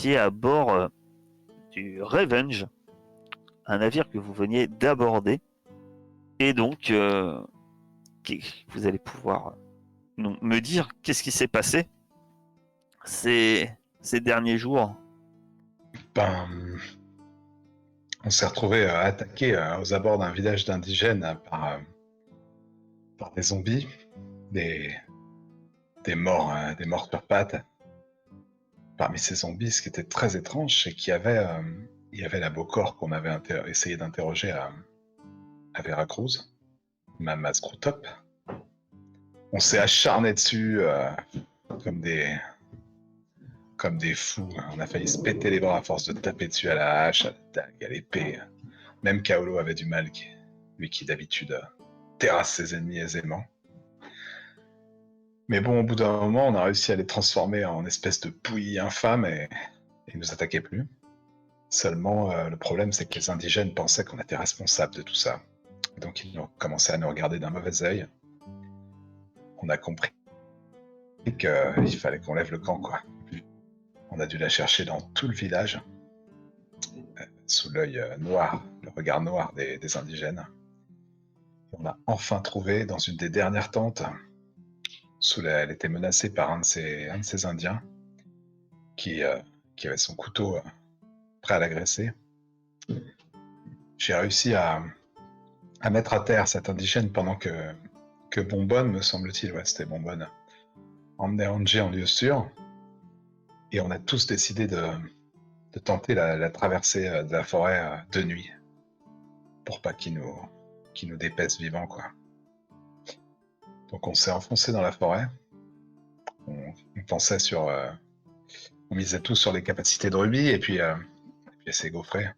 étiez à bord du Revenge, un navire que vous veniez d'aborder. Et donc, vous allez pouvoir me dire qu'est-ce qui s'est passé ces derniers jours. Ben, on s'est retrouvé attaqué aux abords d'un village d'indigènes par des zombies, des, des morts sur pattes. Parmi ces zombies, ce qui était très étrange, c'est qu'il y avait la Bocor qu'on avait essayé d'interroger à Veracruz, ma Screwtop. On s'est acharné dessus comme des comme des fous. On a failli se péter les bras à force de taper dessus à la hache, à la dague, à l'épée. Même Kaolo avait du mal, lui qui d'habitude terrasse ses ennemis aisément. Mais bon, au bout d'un moment, on a réussi à les transformer en espèce de bouillie infâme et ils nous attaquaient plus. Seulement, le problème, c'est que les indigènes pensaient qu'on était responsable de tout ça. Et donc, ils ont commencé à nous regarder d'un mauvais œil. On a compris qu'il fallait qu'on lève le camp, quoi. On a dû la chercher dans tout le village, sous l'œil noir, le regard noir des indigènes. Et on a enfin trouvé, dans une des dernières tentes, elle était menacée par un de ces Indiens qui avait son couteau prêt à l'agresser. J'ai réussi à mettre à terre cet indigène pendant que Bonbonne, me semble-t-il, ouais, c'était Bonbonne, emmenait Angie en lieu sûr. Et on a tous décidé de tenter la traversée de la forêt de nuit pour pas qu'il nous dépèce vivants, quoi. Donc on s'est enfoncé dans la forêt. On pensait on misait tout sur les capacités de Ruby et puis elle s'est gaufrée.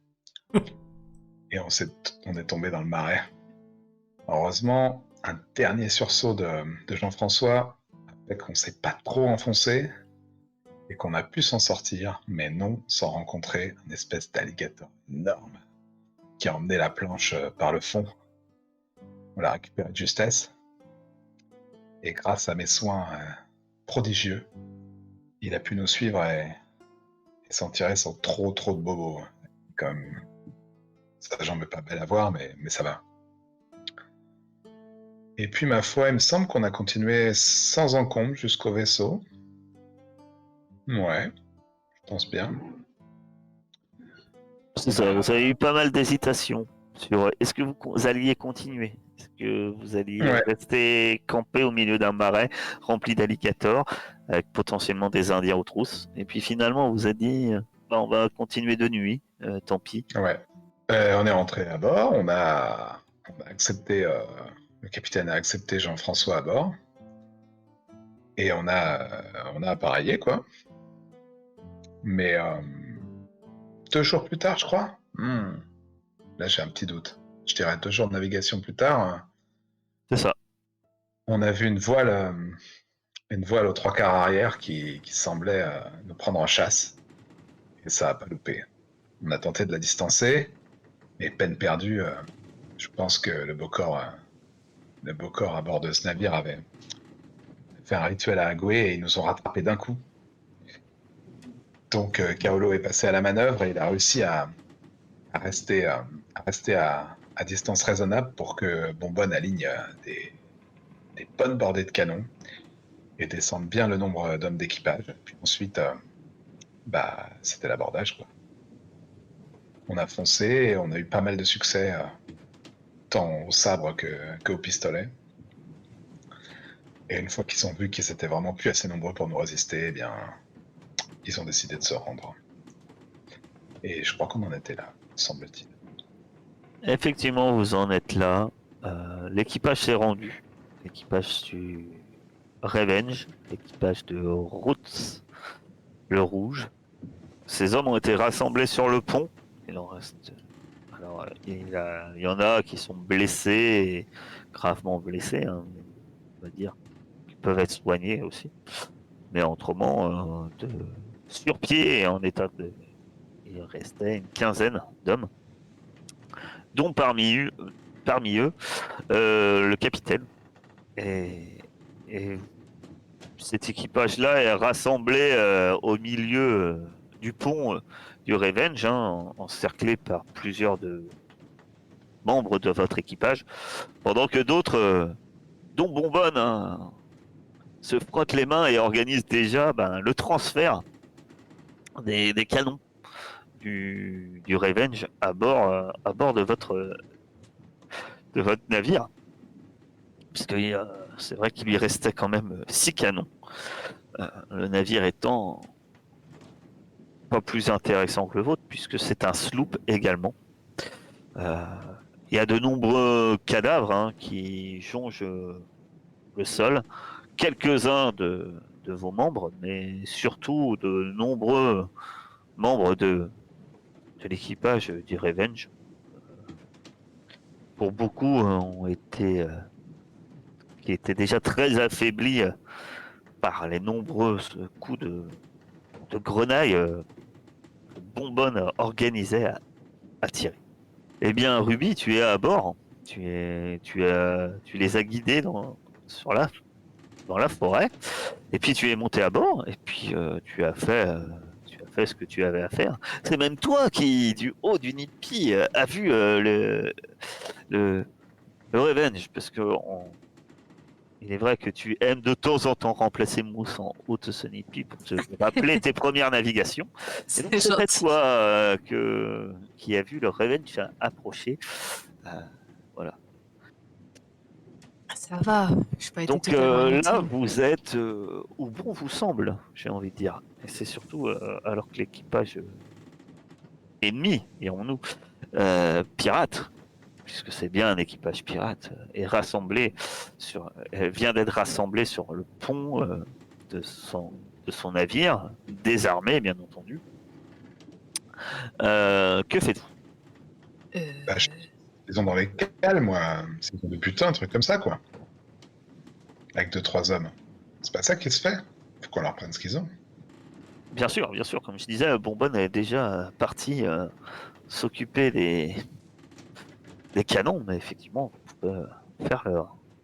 Et on est tombé dans le marais. Heureusement, un dernier sursaut de Jean-François a fait qu'on s'est pas trop enfoncé et qu'on a pu s'en sortir, mais non sans rencontrer une espèce d'alligator énorme qui a emmené la planche par le fond. On l'a récupéré de justesse. Et grâce à mes soins prodigieux, il a pu nous suivre et s'en tirer sans trop de bobos. Comme sa jambe est pas belle à voir, mais ça va. Et puis ma foi, il me semble qu'on a continué sans encombre jusqu'au vaisseau. Ouais, je pense bien. C'est ça, vous avez eu pas mal d'hésitations sur est-ce que vous alliez continuer. Est-ce que vous alliez Ouais. rester campé au milieu d'un marais rempli d'alligators, avec potentiellement des Indiens aux trousses. Et puis finalement, on vous a dit, bah, on va continuer de nuit, tant pis. Ouais. On est rentré à bord, on a accepté, le capitaine a accepté Jean-François à bord. Et on a appareillé, quoi. Mais 2 jours plus tard, je crois. Là, j'ai un petit doute. Je dirais 2 jours de navigation plus tard, C'est ça. on a vu une voile aux 3/4 arrière qui semblait nous prendre en chasse. Et ça a pas loupé. On a tenté de la distancer, mais peine perdue. Je pense que le Bocor à bord de ce navire avait fait un rituel à Agoué et ils nous ont rattrapés d'un coup. Donc Kaolo est passé à la manœuvre et il a réussi à rester à distance raisonnable pour que Bonbonne aligne des bonnes bordées de canons et descende bien le nombre d'hommes d'équipage. Puis ensuite, c'était l'abordage, quoi. On a foncé et on a eu pas mal de succès, tant au sabre qu'au pistolet. Et une fois qu'ils ont vu qu'ils étaient vraiment plus assez nombreux pour nous résister, eh bien, ils ont décidé de se rendre. Et je crois qu'on en était là, semble-t-il. Effectivement, vous en êtes là. L'équipage s'est rendu. L'équipage du Revenge, l'équipage de Roots, le Rouge. Ces hommes ont été rassemblés sur le pont. Il en reste. Alors, il y en a qui sont blessés, et gravement blessés, hein, on va dire, qui peuvent être soignés aussi. Mais autrement, sur pied et en état de. Il restait une quinzaine d'hommes, dont parmi eux le capitaine. Et cet équipage-là est rassemblé au milieu du pont du Revenge, hein, encerclé par plusieurs membres de votre équipage, pendant que d'autres, dont Bonbonne, hein, se frottent les mains et organisent déjà le transfert des canons du Revenge à bord de votre navire. Puisque c'est vrai qu'il lui restait quand même 6 canons. Le navire étant pas plus intéressant que le vôtre, puisque c'est un sloop également. Euh, Il y a de nombreux cadavres, hein, qui jongent le sol. Quelques-uns de vos membres, mais surtout de nombreux membres de l'équipage du Revenge. Pour beaucoup, qui étaient déjà très affaiblis par les nombreux coups de grenaille que Bonbonne organisait à tirer. Eh bien, Ruby, tu es à bord. Tu les as guidés dans la forêt. Et puis tu es monté à bord. Et puis tu as fait ce que tu avais à faire. C'est même toi qui, du haut du nid de pie, a vu le, le Revenge. Parce que il est vrai que tu aimes de temps en temps remplacer Mousse en haute ce nid de pie pour te rappeler tes premières navigations. Et donc C'est c'est gentil. toi qui a vu le Revenge approcher. Euh, voilà. Ça va, j'ai pas été Donc totalement là, inutile. vous êtes où bon vous semble, j'ai envie de dire. Et c'est surtout alors que l'équipage ennemi, dirons-nous, pirate, puisque c'est bien un équipage pirate, est rassemblé vient d'être rassemblé sur le pont de son navire, désarmé bien entendu. Que faites-vous? Euh, Bah, ils ont dans les cales, moi. C'est de putain, un truc comme ça, quoi. Avec 2-3 hommes. C'est pas ça qui se fait. Faut qu'on leur prenne ce qu'ils ont. Bien sûr, comme je disais, Bonbonne est déjà parti s'occuper des canons, mais effectivement, vous pouvez faire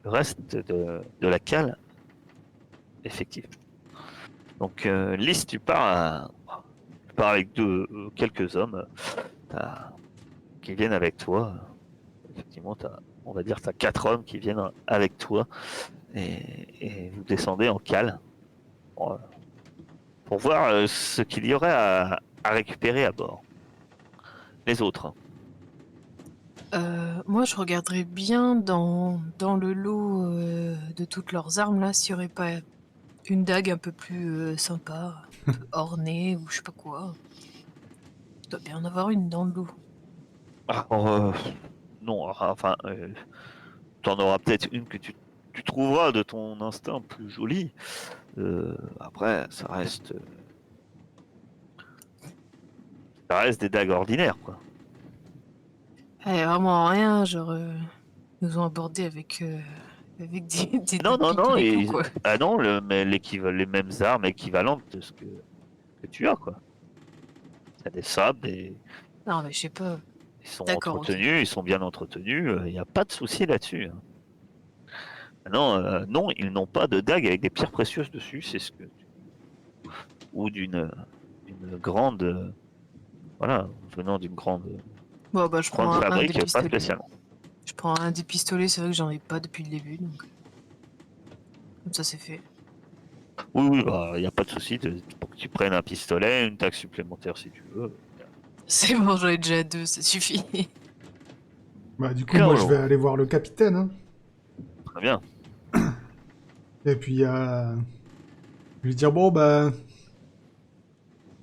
le reste de la cale, effectivement. Donc, Lys, tu pars avec quelques hommes qui viennent avec toi. Effectivement, on va dire que tu as 4 hommes qui viennent avec toi et vous descendez en cale pour voir ce qu'il y aurait à récupérer à bord. Les autres. moi, je regarderais bien dans le lot de toutes leurs armes, là, s'il n'y aurait pas une dague un peu plus sympa, un peu ornée ou je sais pas quoi. Il doit bien en avoir une dans le lot. Alors, non, enfin, t'en auras peut-être une que tu trouveras de ton instinct plus jolie. Après, ça reste des dagues ordinaires, quoi. Eh, vraiment rien, genre, ils nous ont abordés avec des Non, non, piques et non, des clous, quoi. ah non, mais les mêmes armes équivalentes de ce que tu as, quoi. T'as des sabres, Non, mais je sais pas. ils sont D'accord, ok. entretenus, ils sont bien entretenus, il n'y a pas de souci là-dessus, hein. Non, non, ils n'ont pas de dague avec des pierres précieuses dessus, ou d'une grande, voilà, venant d'une Bon, bah, je prends grande un des fabrique, pas pistolets. spécialement. Je prends un des pistolets, c'est vrai que j'en ai pas depuis le début, donc comme ça c'est fait. Oui, oui, bah, il n'y a pas de souci pour que tu prennes un pistolet, une taxe supplémentaire si tu veux. C'est bon, j'en ai déjà deux, ça suffit. Bah, du coup, moi, je Kaolo, vais aller voir le capitaine, hein. très bien. Et puis, je vais dire, bon, bah,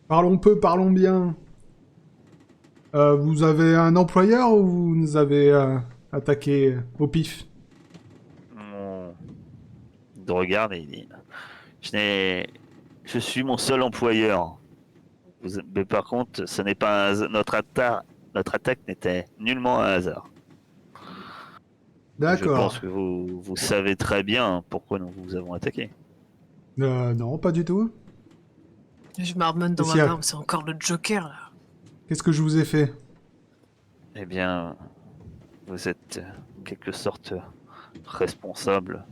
parlons peu, parlons bien. Vous avez un employeur ou vous nous avez attaqué au pif? Il te regarde et il dit je suis mon seul employeur. Mais par contre, ce n'est pas notre attaque n'était nullement un hasard. Je pense D'accord. que vous savez très bien pourquoi nous vous avons attaqué. Non, pas du tout. Je marmonne dans Qu'est-ce ma qu'il y a? barbe, c'est encore le Joker là. Qu'est-ce que je vous ai fait? Eh bien, vous êtes en quelque sorte responsable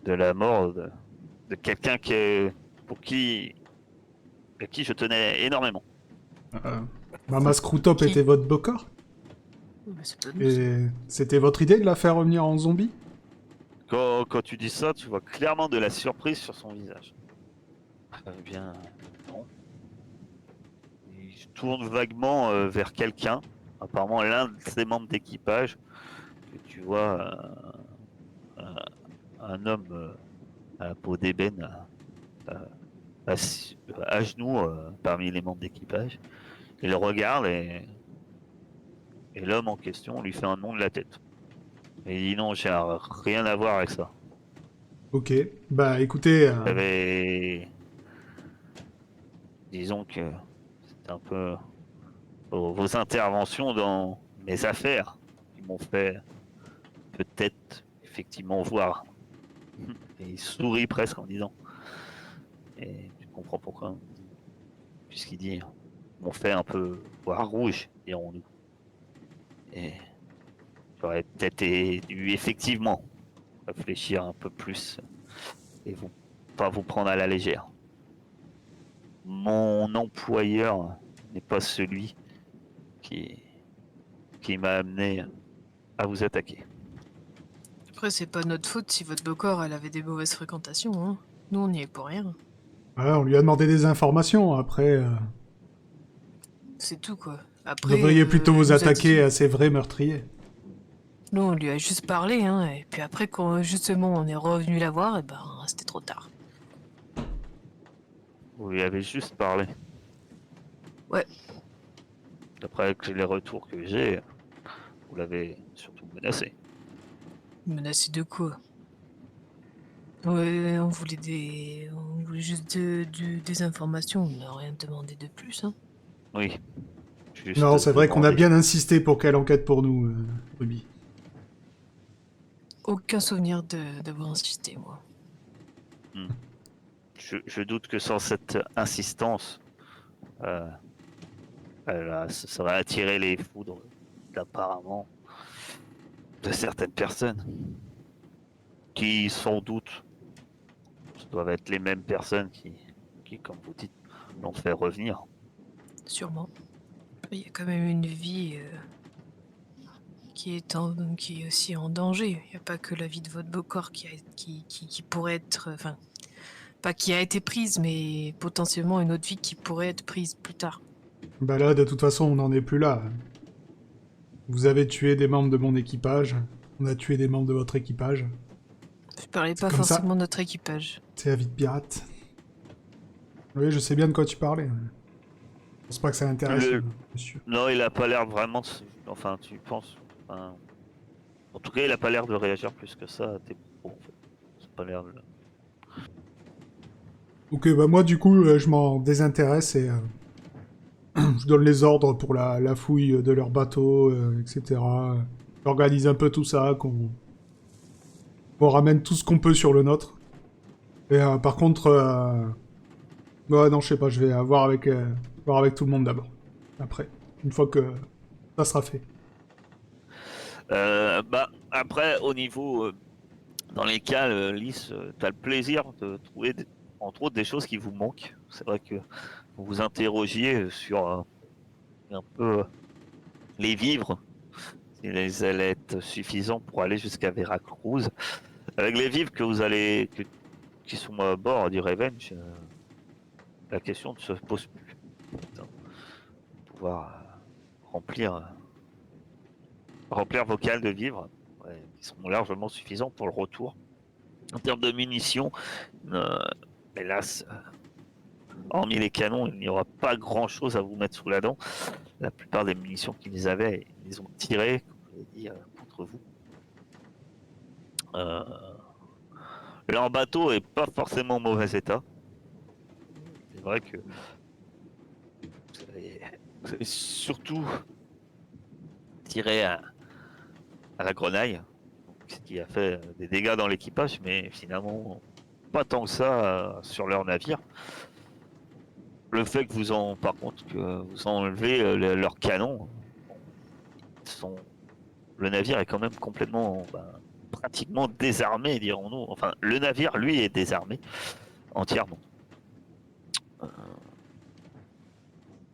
de la mort de quelqu'un pour qui à qui je tenais énormément. Mama Screwtop Qui était votre bocor? Bah, c'est pas nous, ça. Et c'était votre idée de la faire revenir en zombie? Quand tu dis ça, tu vois clairement de la surprise sur son visage. Eh bien, non. Il se tourne vaguement vers quelqu'un, apparemment l'un de ses membres d'équipage, que tu vois, un homme à la peau d'ébène, à genoux parmi les membres d'équipage. Il le regarde et l'homme en question lui fait un nom de la tête. Et il dit non, j'ai rien à voir avec ça. Ok. Bah écoutez, Disons que c'est un peu vos interventions dans mes affaires qui m'ont fait peut-être effectivement voir. Et il sourit presque en disant. Et tu comprends pourquoi. Puisqu'il dit, m'ont fait un peu voir rouge, dirons-nous. Et j'aurais peut-être dû effectivement réfléchir un peu plus et pas vous prendre à la légère. Mon employeur n'est pas celui qui, qui m'a amené à vous attaquer. Après, c'est pas notre faute si votre Bocor, elle avait des mauvaises fréquentations, hein. Nous, on n'y est pour rien. voilà, on lui a demandé des informations. Après, C'est tout, quoi. vous Après, devriez plutôt elle vous nous a attaquer dit- à ces vrais meurtriers. Nous, on lui a juste parlé, hein. Et puis après, quand justement on est revenu la voir, et ben, c'était trop tard. Vous lui avez juste parlé. Ouais. D'après les retours que j'ai, vous l'avez surtout menacé. Menacé de quoi? Ouais, on voulait juste des informations. On n'a rien demandé de plus, hein. Oui. Juste Non, c'est vrai qu'on a demandé. bien insisté pour qu'elle enquête pour nous, Ruby. Aucun souvenir d'avoir insisté, moi. Je doute que sans cette insistance, euh, ça va attirer les foudres apparemment de certaines personnes qui, sans doute, doivent être les mêmes personnes qui comme vous dites, l'ont fait revenir. Sûrement. Il y a quand même une vie qui est aussi en danger. Il n'y a pas que la vie de votre beau corps qui pourrait être... Enfin, pas qui a été prise, mais potentiellement une autre vie qui pourrait être prise plus tard. Bah là, de toute façon, on n'en est plus là. Vous avez tué des membres de mon équipage. On a tué des membres de votre équipage. Je parlais C'est pas comme ça. forcément de notre équipage. C'est la vie de pirate. Oui, je sais bien de quoi tu parlais. Je pense pas que ça l'intéresse, monsieur. Non, il a pas l'air vraiment. Enfin, tu penses. Enfin, en tout cas, il a pas l'air de réagir plus que ça à tes propos. En fait. C'est pas l'air de. Ok, bah moi, du coup, je m'en désintéresse et je donne les ordres pour la fouille de leur bateau, etc. J'organise un peu tout ça, qu'on ramène tout ce qu'on peut sur le nôtre. Et par contre, ouais, non, je sais pas, je vais voir avec tout le monde d'abord. Après, une fois que ça sera fait. Bah, après, au niveau. Dans les cas, Lys, tu as le plaisir de trouver, entre autres, des choses qui vous manquent. C'est vrai que vous vous interrogiez sur un peu les vivres, s'ils allaient être suffisants pour aller jusqu'à Veracruz. Avec les vivres que vous allez, qui sont à bord du Revenge, la question ne se pose plus. Pouvoir remplir vos cales de vivres, ouais, qui seront largement suffisants pour le retour. En termes de munitions, hélas, hormis les canons, il n'y aura pas grand chose à vous mettre sous la dent. La plupart des munitions qu'ils avaient, ils ont tiré, comme je l'ai dit, contre vous. Leur bateau est pas forcément en mauvais état. C'est vrai que vous avez surtout tiré à la grenaille, ce qui a fait des dégâts dans l'équipage, mais finalement pas tant que ça sur leur navire. Le fait que par contre, que vous enlevez leurs canons, le navire est quand même complètement, pratiquement désarmé, dirons-nous. Enfin, le navire, lui, est désarmé entièrement.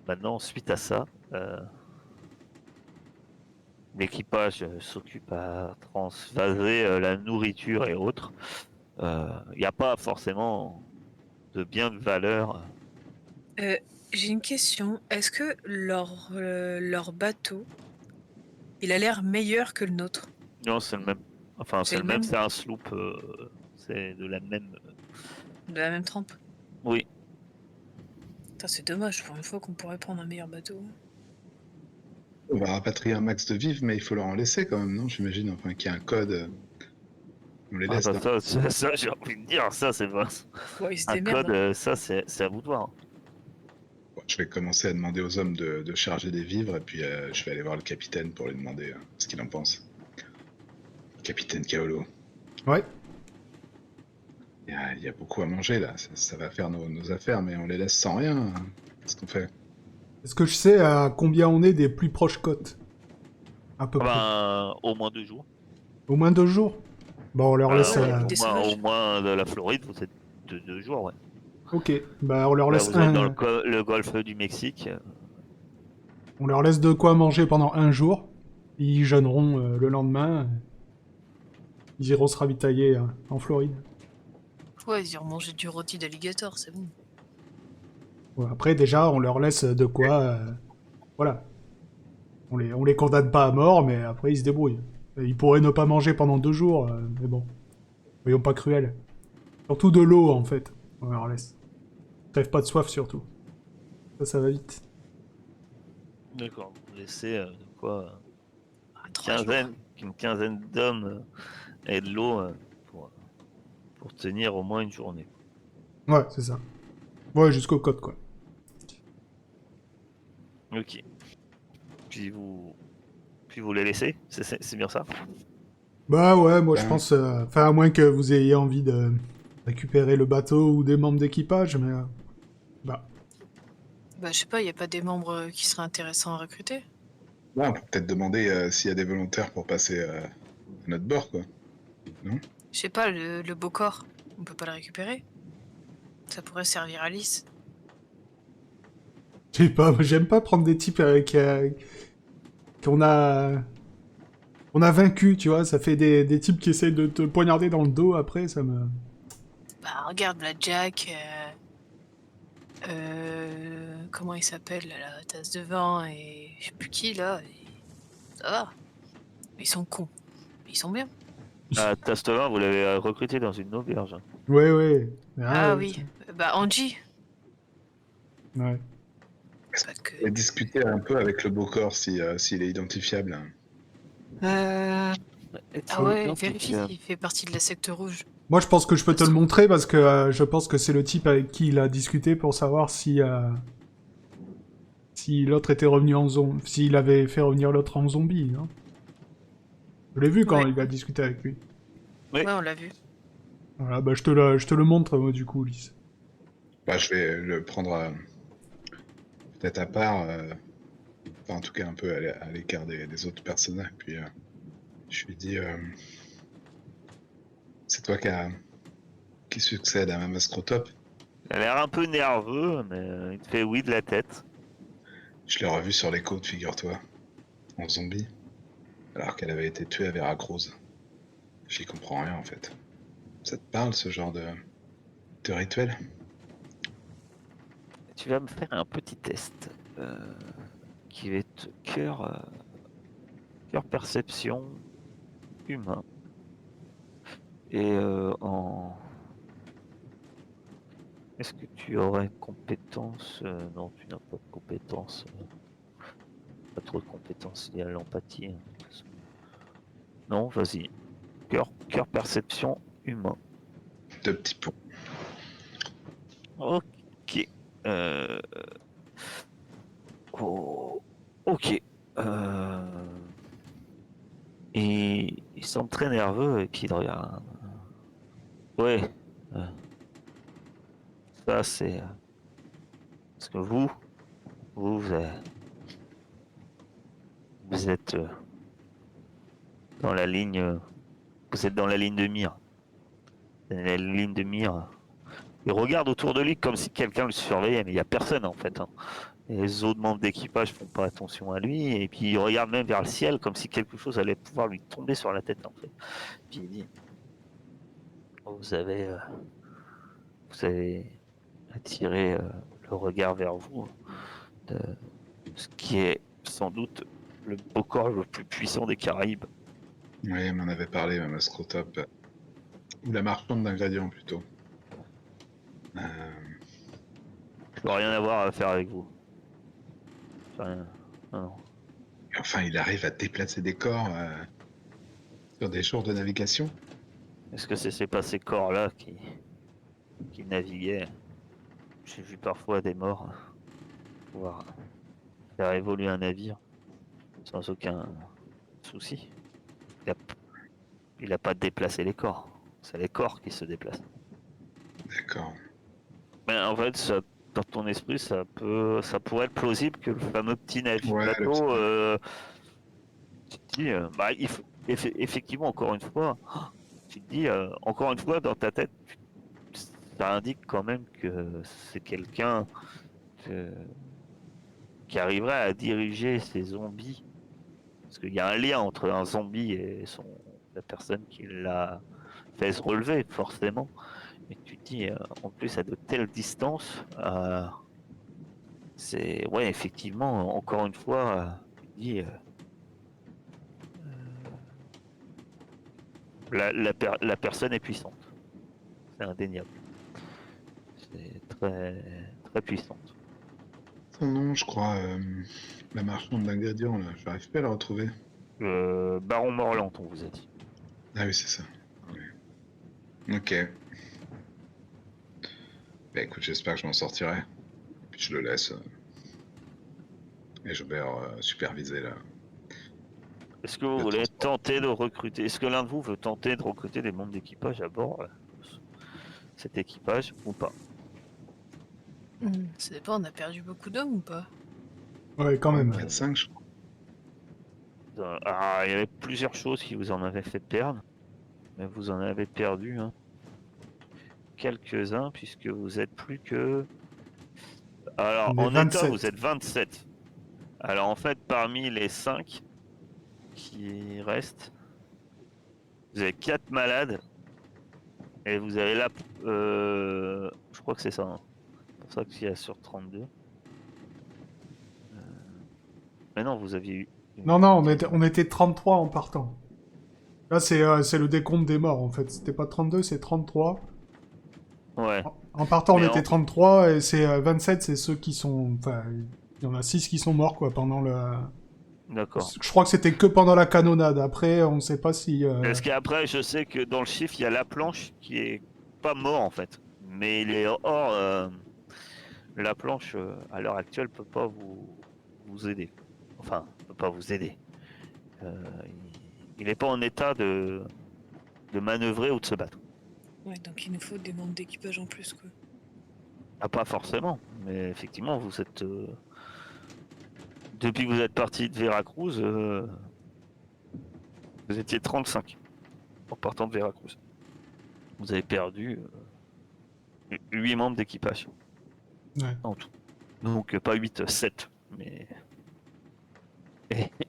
maintenant, suite à ça, l'équipage s'occupe à transvaser la nourriture et autres. Il n'y a pas forcément de biens de valeur. J'ai une question. Est-ce que leur bateau, il a l'air meilleur que le nôtre? Non, c'est le même. Enfin, C'est c'est le le même, même? c'est un sloop. C'est de la même. De la même trempe? Oui. Putain, c'est dommage, pour une fois qu'on pourrait prendre un meilleur bateau. On va rapatrier un max de vivres, mais il faut leur en laisser quand même, non? J'imagine, enfin, qu'il y a un code. On les Ah laisse bah dans... ça, j'ai envie de dire, ça c'est pas Ouais, ils se un démerdent, code, hein. ça c'est à vous de voir. Bon, je vais commencer à demander aux hommes de charger des vivres, et puis je vais aller voir le capitaine pour lui demander ce qu'il en pense. Capitaine Kaolo. Ouais. Il y a beaucoup à manger là, ça va faire nos affaires, mais on les laisse sans rien, hein. Qu'est-ce qu'on fait? Est-ce que je sais à combien on est des plus proches côtes? À peu Ah près. ben, au moins 2 jours. Au moins 2 jours? Bon, on leur Ah laisse... ouais, avec des au sauvages. moins de la Floride, vous êtes de 2 jours, ouais. Ok, bah on leur Là, laisse vous êtes dans un... le golfe du Mexique. On leur laisse de quoi manger pendant 1 jour. Ils jeûneront le lendemain. Ils iront se ravitailler en Floride. Ouais, ils iront manger du rôti d'alligator, c'est bon. Ouais, après, déjà, on leur laisse de quoi... voilà. On les condamne pas à mort, mais après, ils se débrouillent. Et ils pourraient ne pas manger pendant 2 jours, mais bon. Soyons pas cruels. Surtout de l'eau, en fait. On leur laisse. Crève pas de soif, surtout. Ça va vite. D'accord. Vous laissez de quoi Ah, 3 jours. une quinzaine d'hommes et de l'eau pour tenir au moins une journée. Ouais, c'est ça. Ouais, jusqu'aux côtes, quoi. Ok. Puis vous les laissez, c'est bien ça? Bah ouais, moi je Ben, pense... Enfin, à moins que vous ayez envie de récupérer le bateau ou des membres d'équipage, mais... bah, Bah, je sais pas, y a pas des membres qui seraient intéressants à recruter? ouais, on peut peut-être demander s'il y a des volontaires pour passer à notre bord, quoi. Non? Je sais pas, le beau corps, on peut pas le récupérer? Ça pourrait servir à Alice. je sais pas, moi, j'aime pas prendre des types qu'on a... On a vaincu, tu vois, ça fait des types qui essayent de te poignarder dans le dos après, ça me... Bah, regarde, la Jack, comment il s'appelle, là, la tasse de vin, et je sais plus qui, là, et ça va. Ils sont cons. Mais ils sont bien. Ah, Tastelin, vous l'avez recruté dans une auberge. Ouais, ouais. Ah Ouais, oui, bah Angie. ouais. Est-ce Pas qu'on que... pourrait discuter un peu avec le beau corps si, s'il est identifiable? Ah ouais, vérifie s'il fait partie de la secte rouge. Moi, je pense que je peux Ça te se le trouve. montrer parce que je pense que c'est le type avec qui il a discuté pour savoir si l'autre était revenu en zombie, s'il avait fait revenir l'autre en zombie, hein. Je l'ai vu quand Ouais. il a discuté avec lui. Oui. Ouais, on l'a vu. Voilà, bah je te le montre, moi, du coup, Lys. Bah, je vais le prendre peut-être à part, enfin en tout cas un peu à l'écart des autres personnages. Puis je lui dis, c'est toi qui succède à Mama Scrotop. Il a l'air un peu nerveux, mais il te fait oui de la tête. Je l'ai revu sur les côtes, figure-toi, en zombie, alors qu'elle avait été tuée à Veracruz. J'y comprends rien en fait. Ça te parle ce genre de rituel? Tu vas me faire un petit test qui va être cœur perception humain. Et est-ce que tu aurais compétence non, tu n'as pas de compétence. Pas trop de compétences liées à l'empathie, hein, de toute façon. Non, vas-y. Cœur perception humain. 2 petits points. Ok. Oh, ok. Et il semble très nerveux et puis il regarde. Ouais. euh, Ça c'est parce que vous êtes dans la ligne. Vous êtes dans la ligne de mire. La ligne de mire. Il regarde autour de lui comme si quelqu'un le surveillait, mais il n'y a personne en fait, hein. Et les autres membres d'équipage font pas attention à lui, et puis il regarde même vers le ciel comme si quelque chose allait pouvoir lui tomber sur la tête en fait. Puis il dit vous avez, euh, vous avez attiré le regard vers vous de ce qui est sans doute le Bokor le plus puissant des Caraïbes. Oui, elle m'en avait parlé, même Scrotop. Ou la marchande d'ingrédients, plutôt. Euh, Je veux rien avoir à faire avec vous. J'ai rien. Non, non. et enfin, il arrive à déplacer des corps sur des jours de navigation. Est-ce que c'est pas ces corps-là qui naviguaient? J'ai vu parfois des morts pouvoir faire évoluer un navire sans aucun souci. Il a, il a pas déplacé les corps. C'est les corps qui se déplacent. D'accord. Mais en fait, dans ton esprit, ça pourrait être plausible que le fameux petit Ouais, le bateau, petit- tu te dis, bah, effectivement, encore une fois, tu te dis, encore une fois, dans ta tête, ça indique quand même que c'est quelqu'un que- qui arriverait à diriger ces zombies. Parce qu'il y a un lien entre un zombie et la personne qui l'a fait se relever, forcément. Et tu te dis, en plus, à de telles distances, c'est. Ouais, effectivement, encore une fois, tu te dis, la personne est puissante. C'est indéniable. C'est très puissante. Son nom, je crois, la marchande d'ingrédients, là. J'arrive pas à le retrouver. Baron Morland, on vous a dit. Ah oui, c'est ça. Ouais. Ok. Bah écoute, j'espère que je m'en sortirai. Et puis je le laisse. Et je vais superviser là. Est-ce que vous Le voulez transport. tenter de recruter? Est-ce que l'un de vous veut tenter de recruter des membres d'équipage à bord cet équipage ou pas? Ça dépend, on a perdu beaucoup d'hommes ou pas? Ouais, quand Ouais, même. 4-5, je crois. Il y avait plusieurs choses qui vous en avaient fait perdre, mais vous en avez perdu hein, quelques-uns puisque vous êtes plus que. Alors On est en état, 27. vous êtes 27. Alors en fait, parmi les 5 qui restent, vous avez 4 malades et vous avez là. Je crois que c'est ça. Hein. C'est pour ça qu'il y a sur 32. Mais non, vous aviez eu. Non, non, on était 33 en partant. Là, c'est le décompte des morts, en fait. C'était pas 32, c'est 33. Ouais, En partant, on mais était 33, et c'est 27, c'est ceux qui sont... Enfin, il y en a 6 qui sont morts, quoi, pendant le... d'accord. Je crois que c'était que pendant la canonnade. Après, on sait pas si... Parce qu'après, je sais que dans le chiffre, il y a la planche qui est pas mort en fait. Mais il est hors. La planche, à l'heure actuelle, peut pas vous aider. Enfin, peut pas vous aider. Euh, il n'est pas en état de manœuvrer ou de se battre. Ouais, donc il nous faut des membres d'équipage en plus, quoi. Ah, pas forcément. Mais effectivement, vous êtes. Depuis que vous êtes parti de Veracruz, vous étiez 35 en partant de Veracruz. Vous avez perdu 8 membres d'équipage ouais. en tout. Donc pas 8, 7. Mais...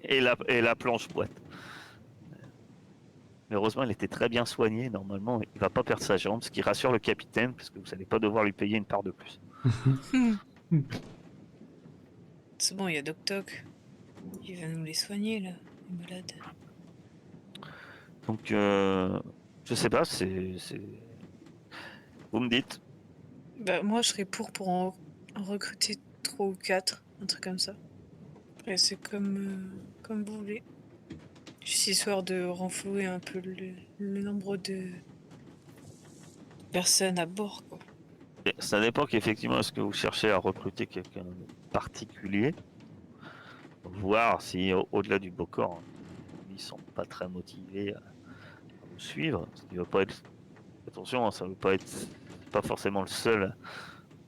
et la planche boîte. Mais heureusement, elle était très bien soignée. Normalement, il va pas perdre sa jambe, ce qui rassure le capitaine, parce que vous n'allez pas devoir lui payer une part de plus. C'est bon, il y a Doc Toc. Il va nous les soigner, là, les malades. Donc, je sais pas, vous me dites. Bah, moi, je serais pour en recruter 3 ou 4, un truc comme ça. Après, c'est comme vous voulez. Juste histoire de renflouer un peu le nombre de personnes à bord, quoi. Et ça dépend qu'effectivement, est-ce que vous cherchez à recruter quelqu'un de particulier, voir si au-delà du Bokor, hein, ils sont pas très motivés à vous suivre. Ce qui va pas être. Attention, hein, ça veut pas être pas forcément le seul à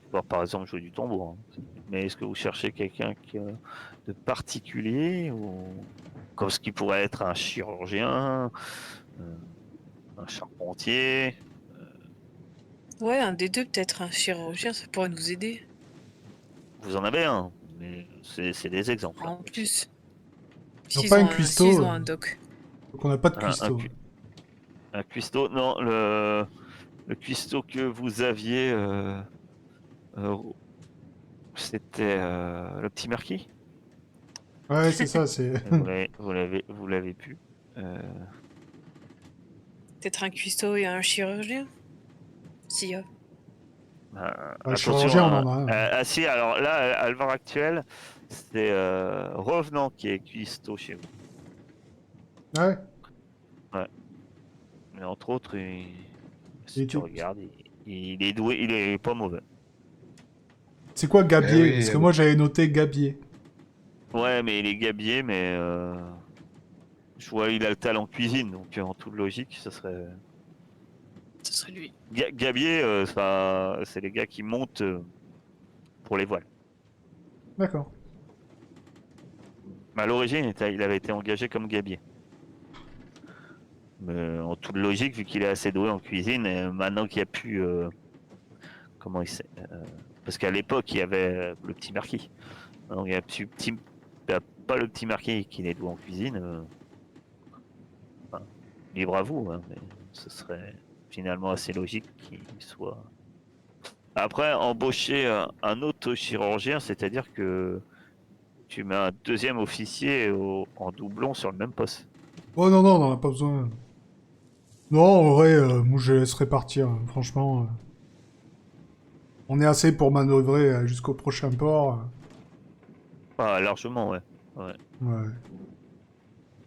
pouvoir par exemple jouer du tambour. Hein. Mais est-ce que vous cherchez quelqu'un de particulier ou comme ce qui pourrait être un chirurgien, euh, un charpentier? Ouais, un des deux, peut-être un chirurgien, ça pourrait nous aider. Vous en avez un. mais c'est des exemples. En hein. plus. Ils ont pas un cuistot, S'ils ont un doc. Donc on n'a pas de Un cuistot. Un cuistot, non, le cuistot que vous aviez, euh, c'était le petit marquis. Ouais, c'est ça, c'est... Vous l'avez pu. Euh, Peut-être un cuistot et un chirurgien. S'il y a. Ouais, attention, chirurgien, on hein. en a un. Ah si, alors là, à l'heure actuelle, c'est Revenant qui est cuistot chez vous. Ouais, Mais entre autres, si Et tu tout. regardes, il est doué, il est pas mauvais. c'est quoi Gabier? oui, Parce que oui. moi j'avais noté Gabier. Ouais, mais il est gabier, mais je vois, il a le talent cuisine, donc en toute logique, ça serait. Ce serait lui. Gabier, c'est les gars qui montent pour les voiles. D'accord. Mais à l'origine, il avait été engagé comme gabier. Mais en toute logique, vu qu'il est assez doué en cuisine, et maintenant qu'il n'y a plus. Comment il sait parce qu'à l'époque, il y avait le petit marquis. Maintenant, il n'y a pas le petit marquis qui est doué en cuisine. Enfin, libre à vous, hein, mais ce serait finalement assez logique qu'il soit. Après, embaucher un autre chirurgien, c'est-à-dire que tu mets un deuxième officier en doublon sur le même poste. Oh non, non, on en a pas besoin. Non, en vrai, moi je laisserai partir, franchement. On est assez pour manœuvrer jusqu'au prochain port. Ah, largement, ouais. Ouais. Ouais.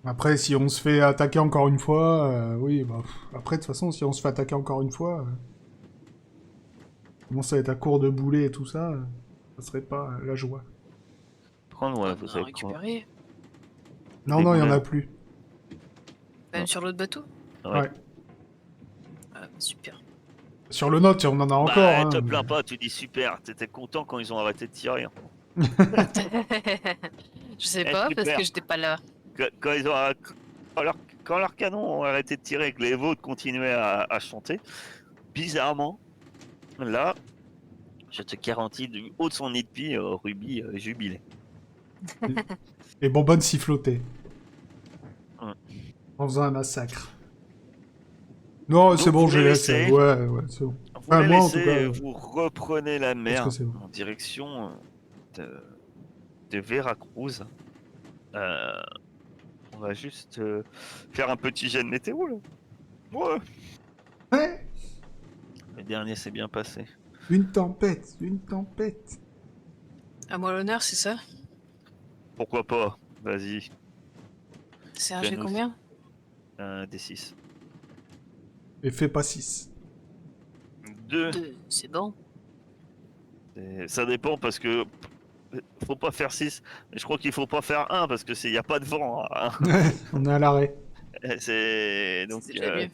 Après, si on se fait attaquer encore une fois, oui, bah... Après, de toute façon, si on se fait attaquer encore une fois, commence à être à court de boulets et tout ça, ça serait pas la joie. Prendre, ouais, On vous en a avez quoi récupéré. Non, Des non, il y en a goulets, plus. Même Non. sur l'autre bateau. Ouais. Ouais. Ah, super. Sur le note, on en a encore, Bah, hein. te mais- plains pas, tu dis super. T'étais content quand ils ont arrêté de tirer. Je sais Eh, pas, parce super. que j'étais pas là. Quand ils ont quand leurs canons ont arrêté de tirer et que les vôtres continuaient à chanter, bizarrement, là, je te garantis, du haut de son nid de pie, Ruby jubilait. Les bonbonnes sifflotaient. Ouais. En faisant un massacre. Non, c'est Donc, bon, vous je les les laisse. laissez. Ouais, ouais, c'est bon. Vous Enfin, les moi, en tout laissez, cas, vous reprenez la pense que mer c'est bon. en direction de Veracruz. Euh, on va juste faire un petit jet de météo là. Ouais. Ouais, Le dernier s'est bien passé. une tempête, une tempête. À moi l'honneur, c'est ça? Pourquoi pas? Vas-y, C'est un Fais jet nous- combien? un D6. Et fais pas 6. 2. 2, c'est bon. Ça dépend parce que faut pas faire 6. Mais je crois qu'il faut pas faire 1 parce que il y a pas de vent. Hein. On est à l'arrêt. C'est donc C'est déjà bien.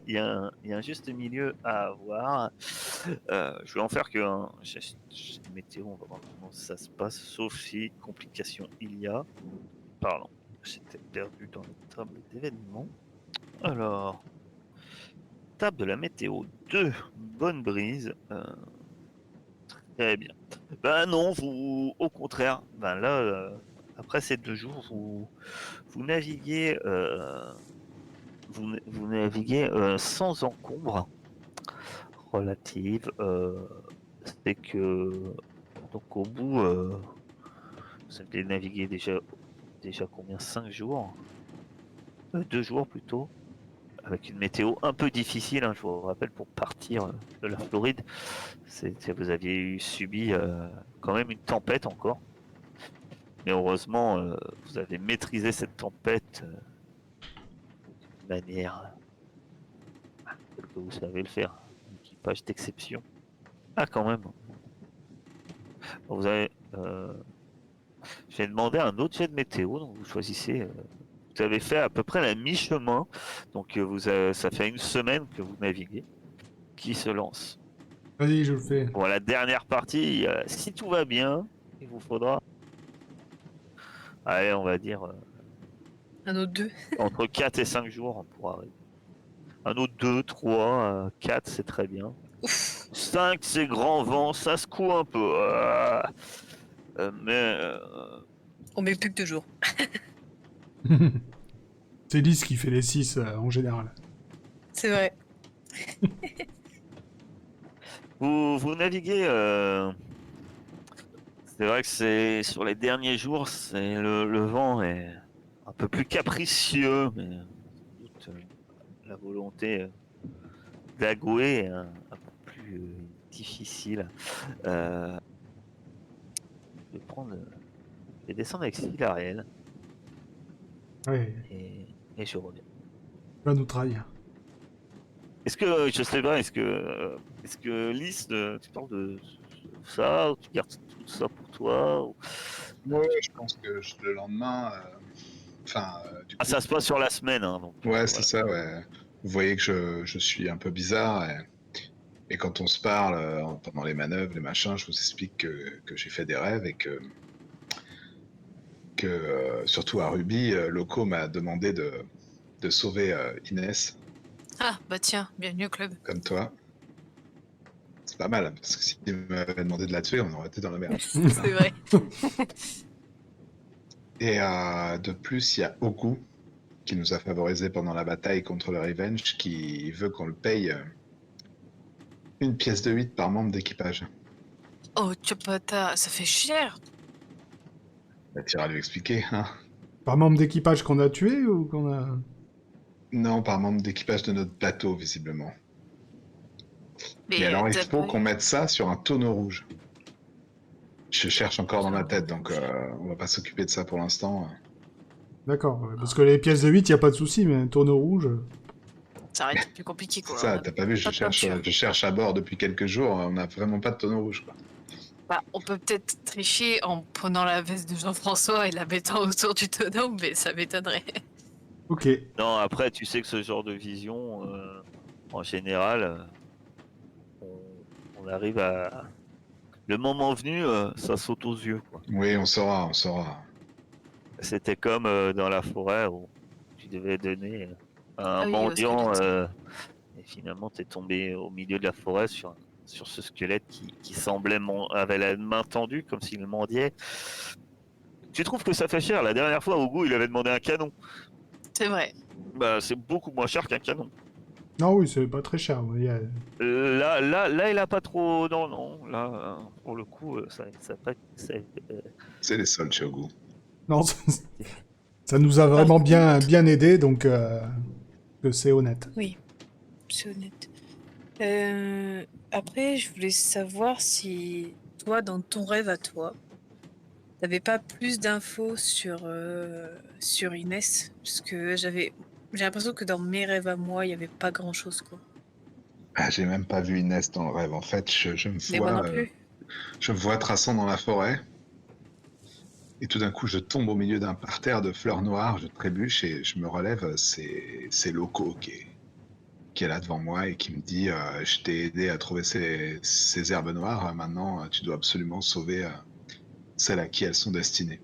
il y a un juste milieu à avoir. Je vais en faire que un. J'ai une météo, on va voir comment ça se passe, sauf si complication il y a. Pardon, j'étais perdu dans la table d'événements. Alors, table de la météo 2, bonne brise. Très bien. Ben non, vous, au contraire, ben là, après ces 2 jours, vous naviguez, vous naviguez sans encombre relative. C'est que donc au bout, vous avez navigué déjà combien? 5 jours, 2 jours plutôt, avec une météo un peu difficile. Hein, je vous rappelle pour partir de la Floride, vous aviez subi quand même une tempête encore. Mais heureusement, vous avez maîtrisé cette tempête de manière telle que vous savez le faire. Un équipage d'exception. Ah, quand même. Vous avez. J'ai demandé un autre jet de météo, donc vous choisissez. Vous avez fait à peu près la mi-chemin, donc ça fait une semaine que vous naviguez. Qui se lance? Vas-y, je le fais. Pour la dernière partie, si tout va bien, il vous faudra. Allez, on va dire. Un autre 2. Entre 4 et 5 jours pour arriver. Un autre 2, 3, 4, c'est très bien. Ouf. 5, c'est grand vent, ça secoue un peu. Mais On met plus que 2 jours. C'est Lys qui fait les 6 en général. C'est vrai. vous naviguez. C'est vrai que c'est sur les derniers jours, c'est le vent est un peu plus capricieux, mais sans doute, la volonté d'Agoué est un peu plus difficile. Euh, je vais prendre, je vais descendre avec Silariel Ouais, et je reviens. va nous trahir. Est-ce que je sais pas, est-ce que Lys, tu parles de ça, ou tu gardes tout ça pour toi ou- Ouais, je pense que le lendemain, du Ah, coup, ça se passe sur la semaine, hein, donc ouais, c'est voilà. ça, ouais. Vous voyez que je suis un peu bizarre et quand on se parle pendant les manœuvres, les machins, je vous explique que j'ai fait des rêves et que surtout à Ruby, Loco m'a demandé de sauver Inès, Ah, bah tiens, bienvenue au club. comme toi. C'est pas mal, parce que s'il m'avait demandé de la tuer, on aurait été dans la merde. C'est vrai. Et de plus, il y a Oku qui nous a favorisé pendant la bataille contre le Revenge, qui veut qu'on le paye une pièce de 8 par membre d'équipage. Oh, Chopata, ça fait cher. Bah, tu iras lui expliquer, hein. Par membre d'équipage qu'on a tué ou qu'on a... Non, par membre d'équipage de notre bateau, visiblement. Mais Mais alors, il t'as faut pas qu'on eu... mette ça sur un tonneau rouge. Je cherche encore dans ma tête, Tonneau donc rouge. on va pas s'occuper de ça pour l'instant. D'accord, ouais, parce que les pièces de 8, y a pas de souci, mais un tonneau rouge... Ça aurait été plus compliqué, C'est quoi. ça, On a t'as pas vu, pas de peinture. je cherche à bord depuis quelques jours, on n'a vraiment pas de tonneau rouge, quoi. Bah, on peut peut-être tricher en prenant la veste de Jean-François et la mettant autour du tonneau, mais ça m'étonnerait. Ok. Non, après, tu sais que ce genre de vision, en général, on arrive à. Le moment venu, ça saute aux yeux, quoi. Oui, on saura, on saura. C'était comme dans la forêt où tu devais donner à un Ah oui, au mendiant squelette. et finalement tu es tombé au milieu de la forêt sur ce squelette qui semblait avait la main tendue comme s'il mendiait. Tu trouves que ça fait cher? La dernière fois, Ogu, il avait demandé un canon. C'est vrai. Bah, c'est beaucoup moins cher qu'un canon. Non, oui, c'est pas très cher. Ouais, Là, il a pas trop. Non, non. Là, pour le coup, ça a pas. C'est les soldes chez Ogu. Non, ça nous a Par vraiment bien, contre- bien aidé, donc que c'est honnête. Oui, c'est honnête. Après, je voulais savoir si toi, dans ton rêve à toi, t'avais pas plus d'infos sur Inès, parce que j'ai l'impression que dans mes rêves à moi, il y avait pas grand-chose, quoi. Ah, j'ai même pas vu Inès dans le rêve. En fait, Mais moi non plus. je me vois traçant dans la forêt, et tout d'un coup, je tombe au milieu d'un parterre de fleurs noires, je trébuche et je me relève. C'est Loco qui est là devant moi et qui me dit je t'ai aidé à trouver ces herbes noires, maintenant tu dois absolument sauver celles à qui elles sont destinées.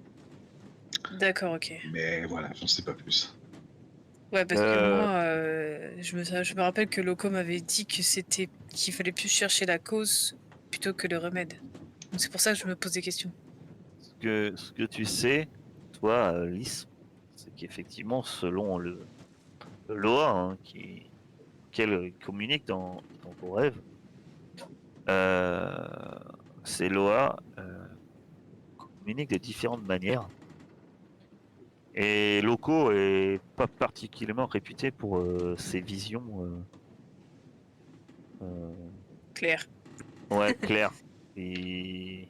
D'accord, ok. Mais voilà, j'en sais pas plus. Ouais, parce que Euh, moi, je me rappelle que Loco m'avait dit qu'il fallait plus chercher la cause plutôt que le remède. Donc c'est pour ça que je me pose des questions. ce que tu sais, toi, Lys, c'est qu'effectivement, selon le Loa, hein, qu'elle communique dans vos rêves, euh, ces Loa communiquent de différentes manières. Et Loco est pas particulièrement réputé pour ses visions euh, Claire. ouais, claires. Et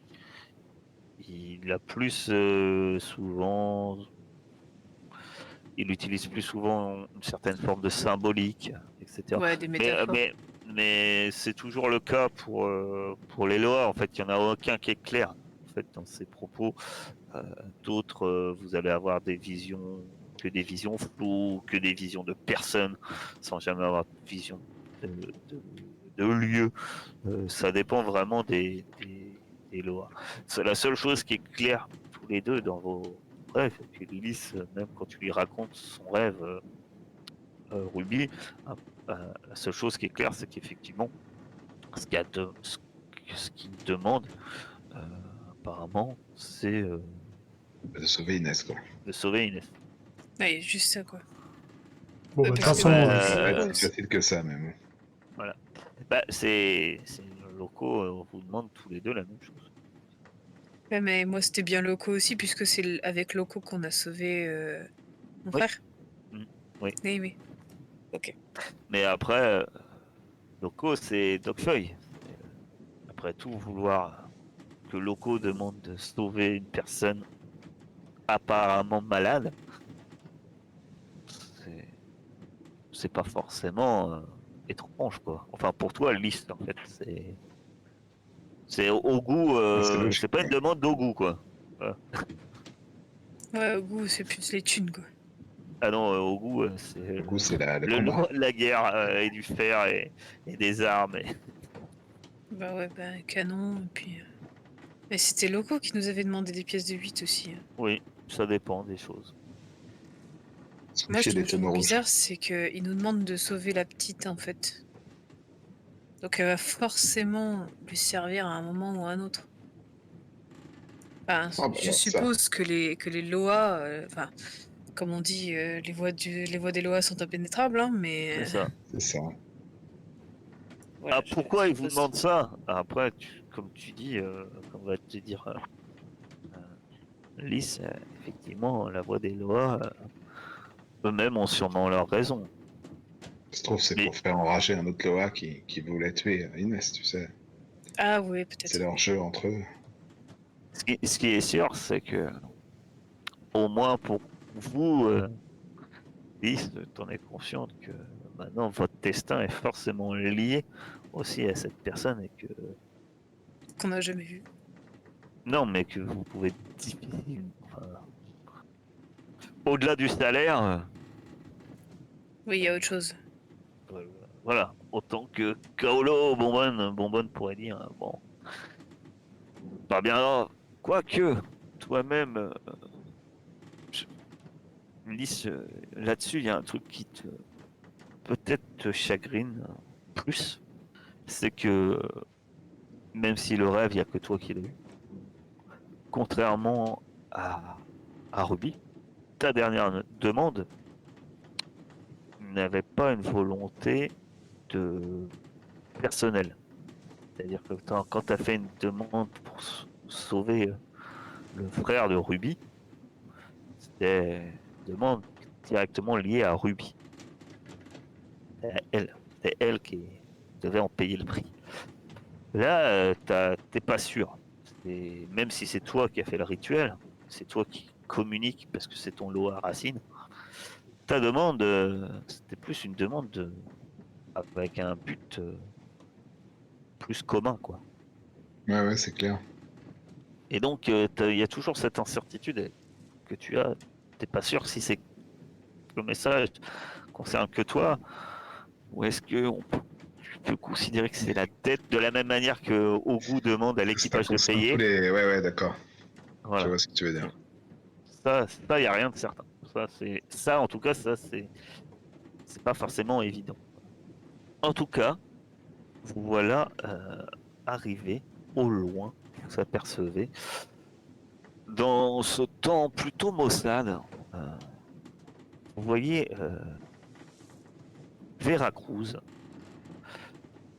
il a plus souvent, il utilise plus souvent une certaine forme de symbolique, etc. Ouais, des Mais, métaphores. mais c'est toujours le cas pour les lois. En fait, il n'y en a aucun qui est clair. En fait, dans ses propos, Euh, d'autres, vous allez avoir que des visions floues, que des visions de personnes, sans jamais avoir de vision de, de, de lieu. Ça dépend vraiment des lois. C'est la seule chose qui est claire tous les deux dans vos rêves. Et puis Lilith, même quand tu lui racontes son rêve, Ruby, la seule chose qui est claire, c'est qu'effectivement, ce qu'il demande, euh, apparemment, c'est De sauver Inès, quoi. de sauver Inès. Ouais, juste ça, quoi. Bon, bah, de toute Parce que, façon, ouais, Ça va Euh, être ouais, plus facile que ça, mais bon. Bah, c'est le locaux, on vous demande tous les deux la même chose. ouais, mais moi, c'était bien Loco aussi, puisque c'est avec Loco qu'on a sauvé mon Oui. frère. Oui. Oui, oui. Ok. Mais après, locaux, c'est Dogfeuille. Après tout, vouloir que locaux demande de sauver une personne apparemment malade, c'est c'est pas forcément étrange, quoi. Enfin, pour toi, liste, en fait, c'est au goût, C'est c'est logique. pas une demande d'au goût, quoi. Voilà. Ouais, au goût, c'est plus les thunes, quoi. Ah non, au goût, c'est Du coup, c'est le le combat. lot de la guerre et du fer et des armes. Bah ouais, bah canon, et puis... Mais c'était Loco qui nous avait demandé des pièces de 8 aussi, hein. Oui, ça dépend des choses. Se Moi, je méfier des trouve flammes rouges. bizarre, c'est qu'il nous demande de sauver la petite, en fait. Donc elle va forcément lui servir à un moment ou à un autre. Enfin, Ah bah je alors ça, suppose que les lois, enfin, comme on dit, les voies des lois sont impénétrables, hein, mais C'est ça. c'est ça. Ah, voilà, je pourquoi ils vous suppose. demandent ça? Après, comme tu dis, comme va te dire Lys, effectivement, la voix des lois, eux-mêmes ont sûrement leurs raisons. Je trouve c'est Mais pour faire enrager un autre Loa qui voulait tuer Inès, tu sais. Ah oui, C'est peut-être. leur jeu entre eux. ce qui est sûr, c'est que, au moins pour vous, Lys, t'en es consciente que maintenant votre destin est forcément lié aussi à cette personne et que, Qu'on n'a jamais vu. non, mais que vous pouvez difficilement, enfin, au-delà du salaire, Oui, il y a autre chose. euh, voilà, autant que Kaolo Bonbonne pourrait dire, bon, pas bien grave. Quoique, toi-même, je- Lys, là-dessus, il y a un truc qui peut-être te chagrine plus. C'est que, même si le rêve, il n'y a que toi qui l'as eu, contrairement à, à Ruby, ta dernière demande n'avait pas une volonté de personnelle. C'est-à-dire que quand tu as fait une demande pour sauver le frère de Ruby, c'était une demande directement liée à Ruby. C'est elle qui devait en payer le prix. Là, t'es pas sûr. Même si c'est toi qui as fait le rituel, c'est toi qui communique parce que c'est ton lot à racine. Ta demande, c'était plus une demande avec un but plus commun, quoi. Ouais, ouais, c'est clair. Et donc, il y a toujours cette incertitude que tu as. T'es pas sûr si c'est le message concerne que toi, ou est-ce que tu peux considérer que c'est la dette de la même manière que Ogu demande à Ça l'équipage de concerne tous payer. les. Ouais, ouais, d'accord. Je Voilà. vois ce que tu veux dire. Ça, y a rien de certain. Ça, en tout cas, c'est pas forcément évident. En tout cas, vous voilà arrivé au loin, vous apercevez, dans ce temps plutôt maussade, euh, vous voyez Veracruz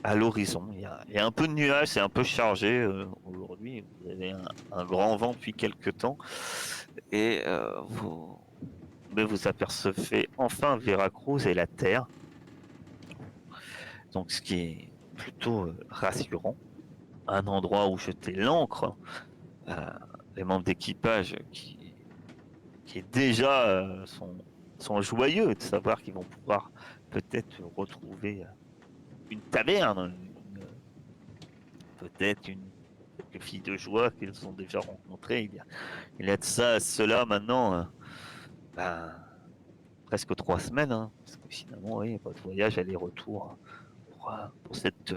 à l'horizon. Il y a un peu de nuages, c'est un peu chargé aujourd'hui. Vous avez un grand vent depuis quelques temps et mais vous apercevez enfin Veracruz et la terre. Donc, ce qui est plutôt rassurant. Un endroit où jeter l'ancre. Euh, les membres d'équipage qui déjà sont joyeux de savoir qu'ils vont pouvoir peut-être retrouver une taverne, peut-être quelques filles de joie qu'ils ont déjà rencontrées il y a de ça, cela maintenant, ben, presque 3 semaines, hein, parce que finalement, oui, votre voyage aller-retour pour cette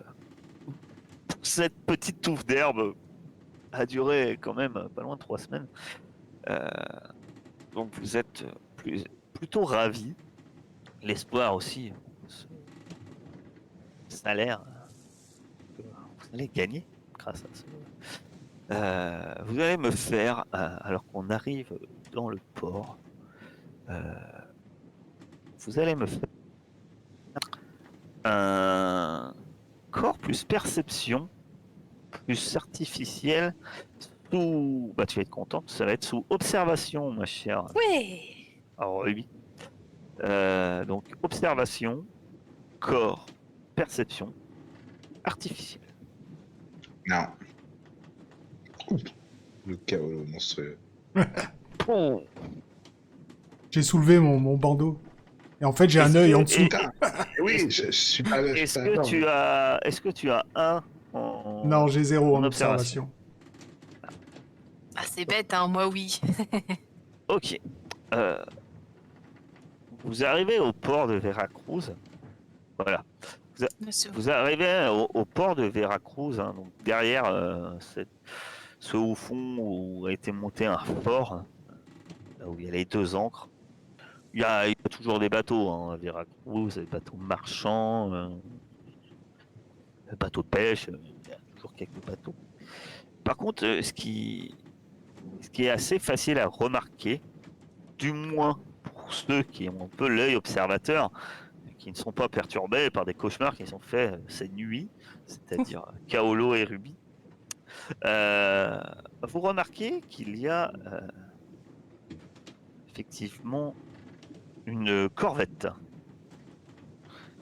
petite touffe d'herbe a duré quand même pas loin de 3 semaines. Euh, donc vous êtes plutôt ravis. L'espoir aussi, ce salaire que vous allez gagner grâce à ce Vous allez me faire, alors qu'on arrive dans le port, vous allez me faire un corps plus perception, plus artificiel, sous... Bah tu vas être content, ça va être sous observation, ma chère. Ouais. Alors oui. Donc observation, corps, perception, artificiel. Non. Ouh, le chaos monstrueux. Oh. J'ai soulevé mon bandeau. Et en fait, j'ai un Est-ce œil que- en dessous. Putain. Oui, je suis pas Est-ce que d'accord. tu as un Non, j'ai 0 en observation. observation. Ah, c'est bête, hein, moi oui. Ok. Euh, vous arrivez au port de Veracruz. Voilà. Vous arrivez au port de Veracruz, hein, donc derrière ce haut fond où a été monté un fort, hein, là où il y a les deux ancres. Il y a toujours des bateaux hein, à Veracruz, des bateaux marchands, des bateaux de pêche, il y a toujours quelques bateaux. Par contre, ce qui est assez facile à remarquer, du moins pour ceux qui ont un peu l'œil observateur, qui ne sont pas perturbés par des cauchemars qui sont faits cette nuit, c'est-à-dire Kaolo et Ruby, vous remarquez qu'il y a effectivement une corvette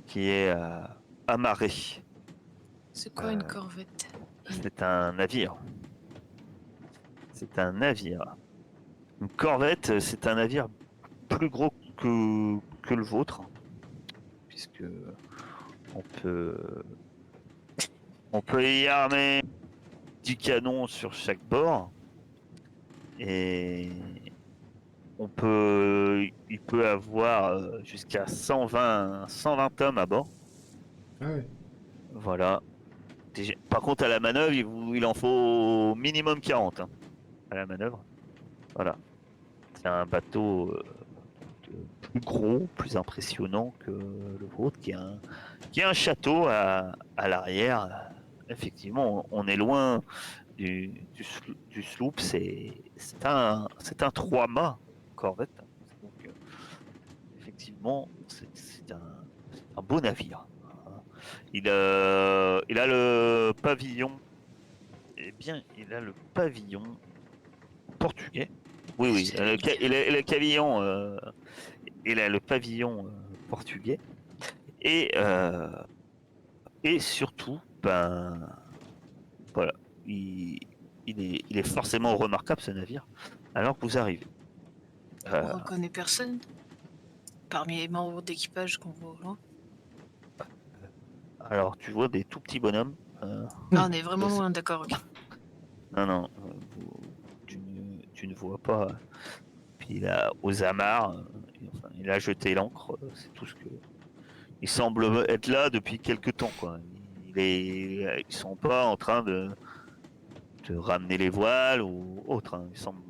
qui est amarrée. C'est quoi une corvette? C'est un navire. C'est un navire. Une corvette, c'est un navire plus gros que le vôtre, puisque on peut, on peut y armer 10 canons sur chaque bord et il peut avoir jusqu'à 120 hommes à bord. Ah ouais. Voilà. Par contre, à la manœuvre, il en faut au minimum 40 hein, à la manœuvre. Voilà. C'est un bateau plus gros, plus impressionnant que le vôtre, qui a un château à l'arrière. Effectivement, on est loin du sloop. C'est un 3 mâts corvette. Donc, effectivement, c'est un beau navire. Il a le pavillon. Eh bien, il a le pavillon portugais. Oui, oui, il a le pavillon. Il a le pavillon portugais. Et, euh, et surtout, ben voilà, il est forcément remarquable ce navire. Alors que vous arrivez. On reconnaît personne parmi les membres d'équipage qu'on voit au loin. Alors tu vois des tout petits bonhommes. Ah, on est vraiment loin, d'accord, ok. Non, non, tu ne vois pas. Puis il a aux amarres, enfin, il a jeté l'ancre. C'est tout ce que. Il semble être là depuis quelques temps, quoi. Ils sont pas en train de ramener les voiles ou autre. Hein. Il semble,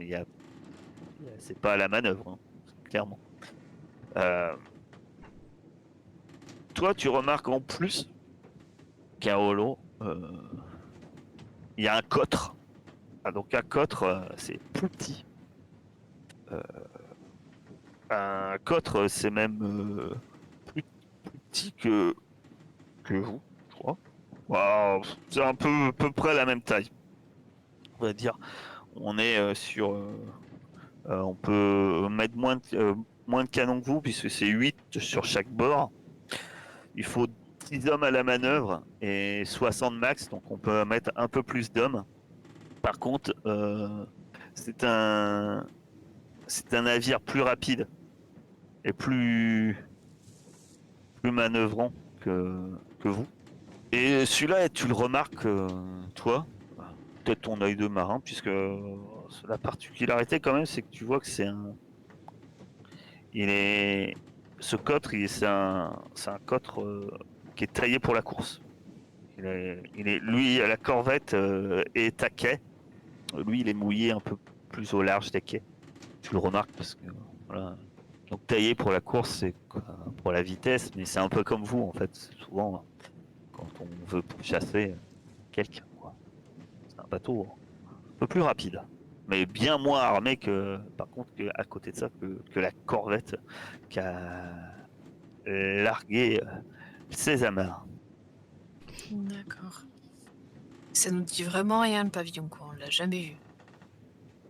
c'est pas à la manœuvre, hein, clairement. Toi, tu remarques en plus qu'à Holo, il y a un cotre. Ah, donc un cotre, c'est plus petit. Un cotre, c'est même plus petit que vous, je crois. Wow, c'est un peu près la même taille. On va dire, on est sur... on peut mettre moins de canons que vous, puisque c'est 8 sur chaque bord. Il faut 10 hommes à la manœuvre et 60 max, donc on peut mettre un peu plus d'hommes. Par contre, c'est un navire plus rapide et plus manœuvrant que vous. Et celui-là, tu le remarques, toi, peut-être ton œil de marin, puisque la particularité quand même, c'est que tu vois que ce cotre, c'est un cotre qui est taillé pour la course. Lui, la corvette est à quai. Lui, il est mouillé un peu plus au large des quais. Tu le remarques parce que voilà. Donc taillé pour la course, c'est pour la vitesse, mais c'est un peu comme vous en fait. Souvent, quand on veut chasser quelqu'un, quoi. C'est un bateau. peu plus rapide. Mais bien moins armé que, par contre, à côté de ça, que la corvette qui a largué ses amarres. D'accord. Ça nous dit vraiment rien le pavillon, quoi. On l'a jamais vu.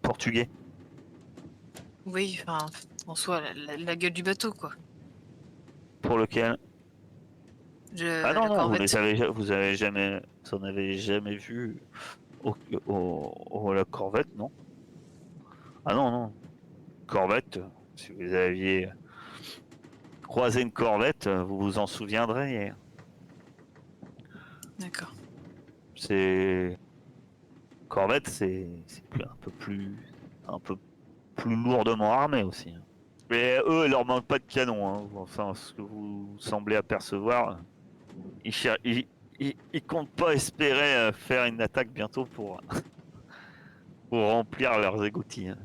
Portugais. Oui, enfin, en soi, la gueule du bateau, quoi. Pour lequel. Ah non, La non, corvette. vous avez jamais, vous en avez jamais vu la corvette, non? Ah non, non. Corvette, si vous aviez croisé une corvette, vous vous en souviendrez. D'accord. C'est corvette, un peu plus lourdement armé aussi. Mais eux, il leur manque pas de canon. Hein. Enfin, ce que vous semblez apercevoir, ils comptent pas espérer faire une attaque bientôt pour remplir leurs égouttis. Hein.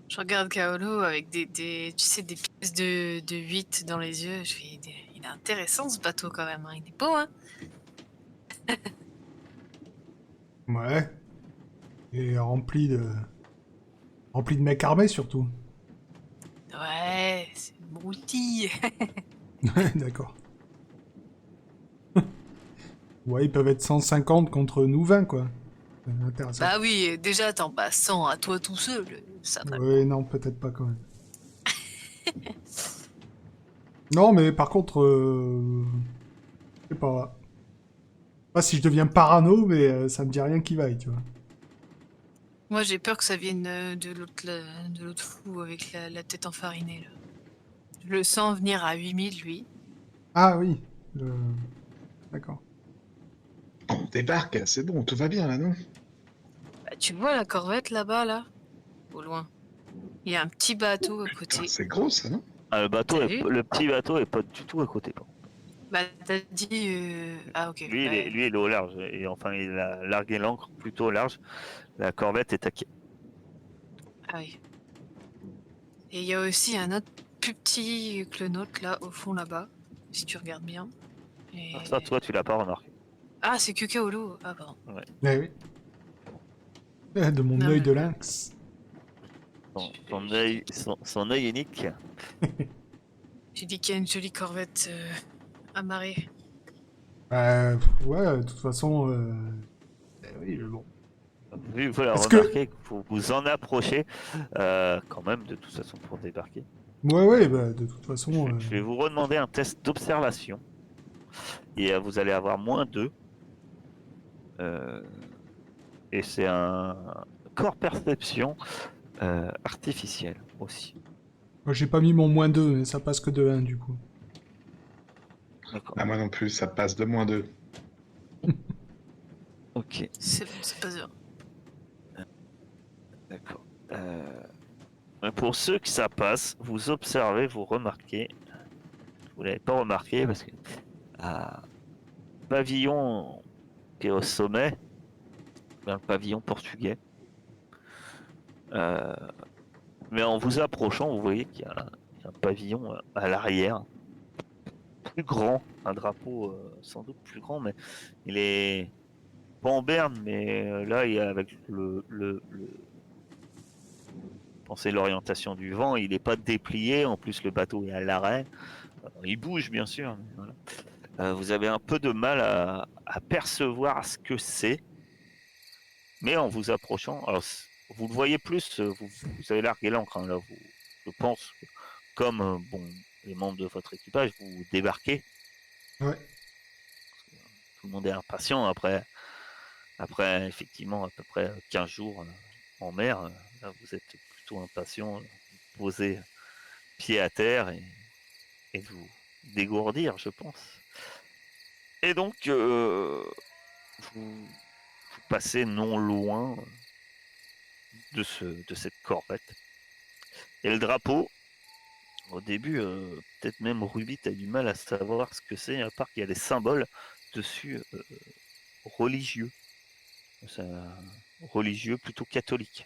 Je regarde Kaolo avec tu sais, des pièces de 8 dans les yeux. Je fais, il est intéressant ce bateau quand même. Hein. Il est beau, hein. Ouais. Et rempli de mecs armés, surtout. Ouais, c'est mon outil. Ouais, d'accord. Ouais, ils peuvent être 150 contre nous 20, quoi. C'est intéressant. Bah oui, déjà, t'en passes 100 à toi tout seul. Ça va. Ouais, non, peut-être pas quand même. Non, mais par contre, je sais pas. Pas si je deviens parano, mais ça me dit rien qui vaille, tu vois. Moi, j'ai peur que ça vienne de l'autre fou avec la tête enfarinée, là. Je le sens venir à 8000, lui. Ah oui. D'accord. On débarque, c'est bon, tout va bien là, non? Bah, tu vois la corvette là-bas, là? Au loin. Il y a un petit bateau à Putain, côté. c'est gros ça, non? Ah, T'as vu? le petit bateau est pas du tout à côté. Par contre. Bah, t'as dit... Ah, ok. Lui, Bah, lui, il est au large. Et enfin, il a largué l'ancre plutôt au large. La corvette est à quai. ah oui. Et il y a aussi un autre plus petit que le nôtre, là, au fond, là-bas. Si tu regardes bien. Et... Ah, ça, toi, tu l'as pas remarqué. Ah, c'est que Kaolo. Ah, pardon. Ouais. Eh oui. De mon Non, œil mais de voilà. lynx. Son œil unique. J'ai dit qu'il y a une jolie corvette amarrée. Ouais, de toute façon... oui, mais bon. Vu que vous la Est-ce que... remarquez, que vous vous en approchez, quand même, de toute façon, pour débarquer. Ouais, bah, de toute façon... Je vais vous redemander un test d'observation. Et vous allez avoir -2. Et c'est un corps perception artificiel aussi. moi, j'ai pas mis mon -2, mais ça passe que de 1, du coup. D'accord. Ah, moi non plus, ça passe de -2. Ok, C'est bon, c'est pas dur. d'accord. Pour ceux que ça passe, vous observez, vous remarquez. Vous l'avez pas remarqué parce que pavillon qui est au sommet, un pavillon portugais. Euh, mais en vous approchant, vous voyez qu'il y a un pavillon à l'arrière, plus grand, un drapeau sans doute plus grand, mais il est pas en berne, mais là, il y a avec pensez l'orientation du vent, il n'est pas déplié, en plus le bateau est à l'arrêt. Il bouge bien sûr, mais voilà. Vous avez un peu de mal à percevoir ce que c'est, mais en vous approchant, alors vous le voyez plus, vous avez largué l'ancre, hein, là, je pense, que, comme bon, les membres de votre équipage, vous débarquez. Ouais. Tout le monde est impatient après effectivement à peu près 15 jours en mer. Là, vous êtes plutôt impatient de poser pied à terre et de vous dégourdir, je pense. Et donc, vous passez non loin de cette corvette. Et le drapeau, au début, peut-être même Ruby, tu as du mal à savoir ce que c'est, à part qu'il y a des symboles dessus religieux. C'est religieux plutôt catholique.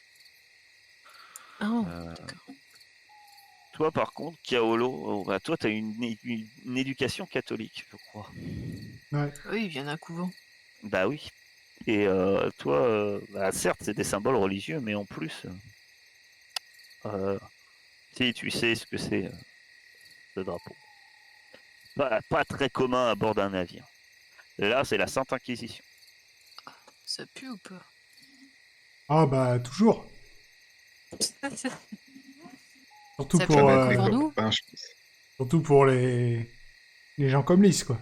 Oh, Euh, d'accord. Toi, par contre, Kaolo, bah, toi, tu as une éducation catholique, je crois. Ouais. Oui, il vient d'un couvent. Bah oui. Et toi, bah, certes, c'est des symboles religieux, mais en plus, si tu sais ce que c'est, ce drapeau. Pas très commun à bord d'un navire. Là, c'est la Sainte Inquisition. Ça pue ou pas? Ah bah toujours. Surtout Ça pue pour, Ça va être beaucoup les pour nous? copains, je pense. surtout pour les gens comme Lys, quoi.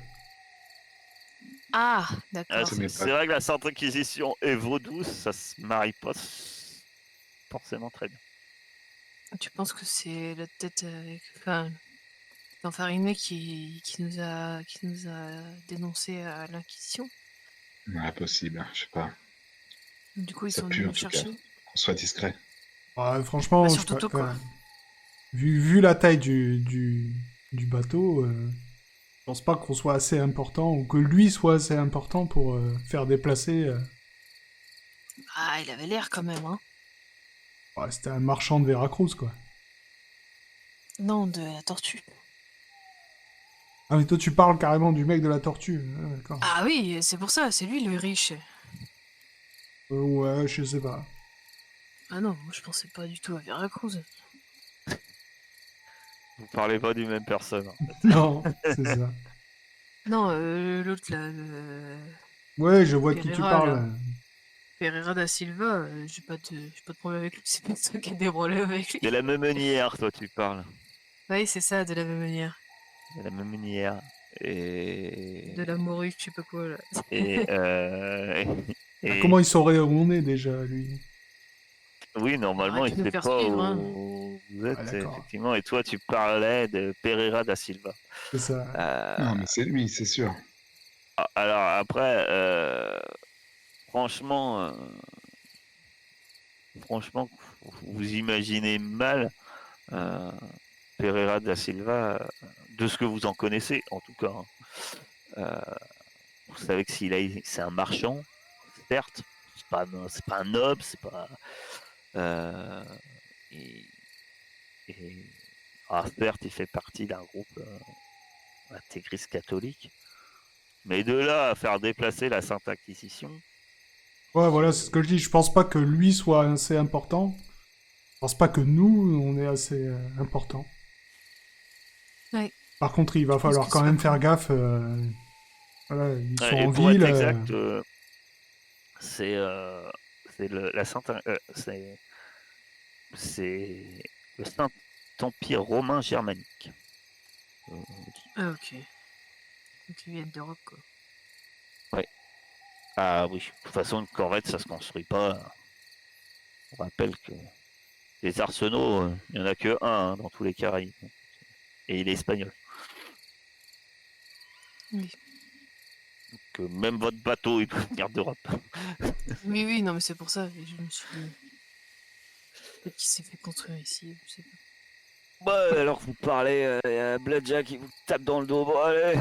Ah, Ah, d'accord. C'est mes c'est potes. vrai que la Sainte Inquisition et vaudou, ça se marie pas forcément très bien. Tu penses que c'est la tête avec... Enfin, l'enfariné qui nous a dénoncé à l'Inquisition? Impossible, je sais pas. Du coup, ils Ça sont pue venus en nous tout cas. chercher? Qu'on soit discret. Bah, Bah, franchement, surtout toi, quoi. enfin, vu la taille du bateau, je pense pas qu'on soit assez important, ou que lui soit assez important pour faire déplacer. Ah, il avait l'air quand même, hein. Ouais, c'était un marchand de Veracruz, quoi. Non, de la tortue. Ah, mais toi, tu parles carrément du mec de la tortue. Ah, d'accord. Ah oui, c'est pour ça, c'est lui le riche. Ouais, je sais pas. Ah non, moi je pensais pas du tout à Veracruz. Vous parlez pas du même personne, en fait. Non, c'est ça. Non, l'autre là, Ouais, je vois de qui tu Pereira là. parles. Pereira da Silva, j'ai pas de problème avec lui, c'est pas ça qui a des problèmes avec lui. De la meunière, toi, tu parles. Oui, c'est ça, de la même manière. De la meunière. Et... De la morue, je sais pas quoi là. Et, Ah, et comment il saurait où on est déjà, lui? oui, Il aurait normalement, il pu nous sait faire pas suivre, hein. où vous Ouais, êtes, d'accord. effectivement. Et toi, tu parlais de Pereira da Silva. C'est ça. Euh, Non, mais c'est lui, c'est sûr. alors après, franchement, franchement, vous imaginez mal euh, Pereira da Silva de ce que vous en connaissez, en tout cas, hein. Vous savez que c'est un marchand, certes, c'est pas un noble, c'est pas. euh, et, et- certes, il fait partie d'un groupe intégriste catholique, mais de là à faire déplacer la Sainte Inquisition, Ouais, voilà, c'est ce c'est- que je dis. Je pense pas que lui soit assez important. Je pense pas que nous, on est assez important. Ouais, Par contre, il va je pense falloir que quand c'est pas même pour faire nous. gaffe. Voilà, ils sont et en pour ville. être exact, c'est la Sainte, c'est le Saint Empire romain germanique. On dit. Ah ok. Donc ils viennent d'Europe quoi. Ouais. Ah oui, de toute façon, une corvette, ça se construit pas. On rappelle que les arsenaux, il n'y en a que un hein, dans tous les Caraïbes. Et il est espagnol. Oui. Que même votre bateau, il peut venir d'Europe. Oui, oui, non mais c'est pour ça, je me suis dit. Peut-être qu'il s'est fait construire ici, je sais pas. Ouais, alors vous parlez, y a Bloodjack qui vous tape dans le dos. Bon, allez,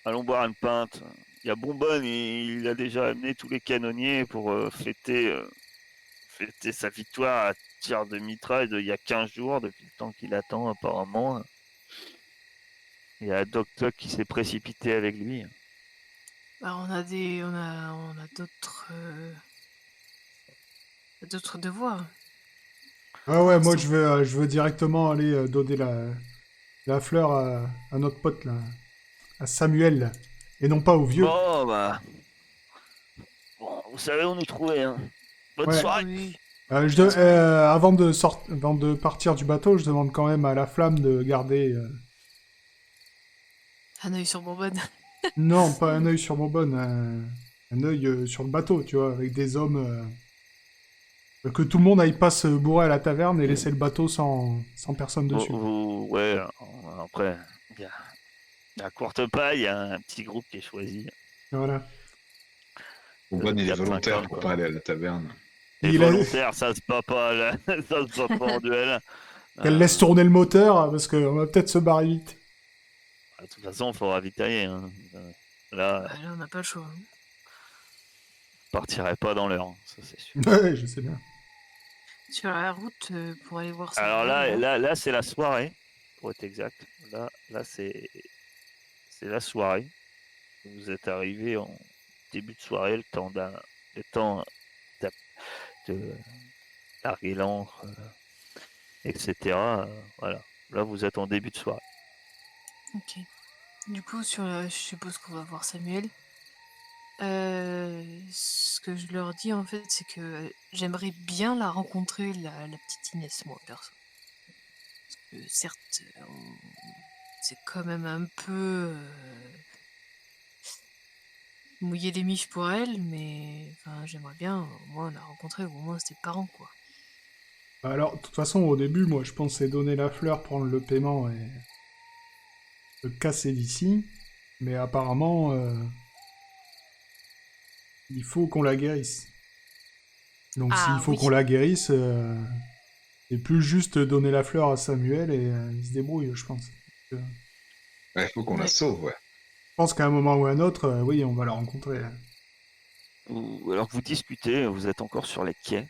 allons boire une pinte. Il y a Bonbonne, il a déjà amené tous les canonniers pour fêter sa victoire à tir de mitraille il y a 15 jours, depuis le temps qu'il attend apparemment. Il y a Doc Toc qui s'est précipité avec lui. Bah, on a d'autres devoirs. Ah Pour ouais, moi l'instant. je veux directement aller donner la fleur à notre pote là, à Samuel, là. Et non pas au vieux. Bon, bah, bon, vous savez où nous trouver. Hein. Bonne Ouais. soirée. Oui. Bonne soirée. Avant de partir du bateau, je demande quand même à la flamme de garder, Un œil sur Bourbonne. non, pas un œil sur Bourbonne, un œil sur le bateau, tu vois, avec des hommes. Que tout le monde aille pas se bourrer à la taverne et laisser le bateau sans personne dessus. Ouais, après, il y a à courte paille, il y a un petit groupe qui est choisi. Voilà. Bonbonne, il est 4-5 volontaire hommes, pour quoi. pas aller à la taverne. Et Il a... volontaire, ça se bat pas, là. Ça se bat pas en duel. Qu'elle laisse tourner le moteur, parce qu'on va peut-être se barrer vite. De toute façon, il faut ravitailler. Hein. Là, Bah, là, on n'a pas le choix. Hein. je partirai pas dans l'heure, hein, ça c'est sûr. Ouais, je sais bien. Sur la route pour aller voir Alors Samuel, là c'est la soirée, pour être exact. Là c'est la soirée. Vous êtes arrivé début de soirée, le temps de larguer l'ancre, etc. Voilà. Là, vous êtes en début de soirée. Ok. Du coup, je suppose qu'on va voir Samuel. Ce que je leur dis en fait, c'est que j'aimerais bien la rencontrer, la petite Inès, moi, perso. Parce que certes, c'est quand même un peu mouiller les miches pour elle, mais enfin, j'aimerais bien au moins la rencontrer, ou au moins ses parents, quoi. Alors, de toute façon, au début, moi, je pensais donner la fleur, prendre le paiement et me casser d'ici. Mais apparemment, il faut qu'on la guérisse. Donc, s'il Ah faut oui, qu'on la guérisse, c'est plus juste donner la fleur à Samuel et il se débrouille, je pense. Je Il faut qu'on la ouais. sauve, ouais. pense qu'à un moment ou à un autre, oui, on va la rencontrer. Alors que vous discutez, vous êtes encore sur les quais.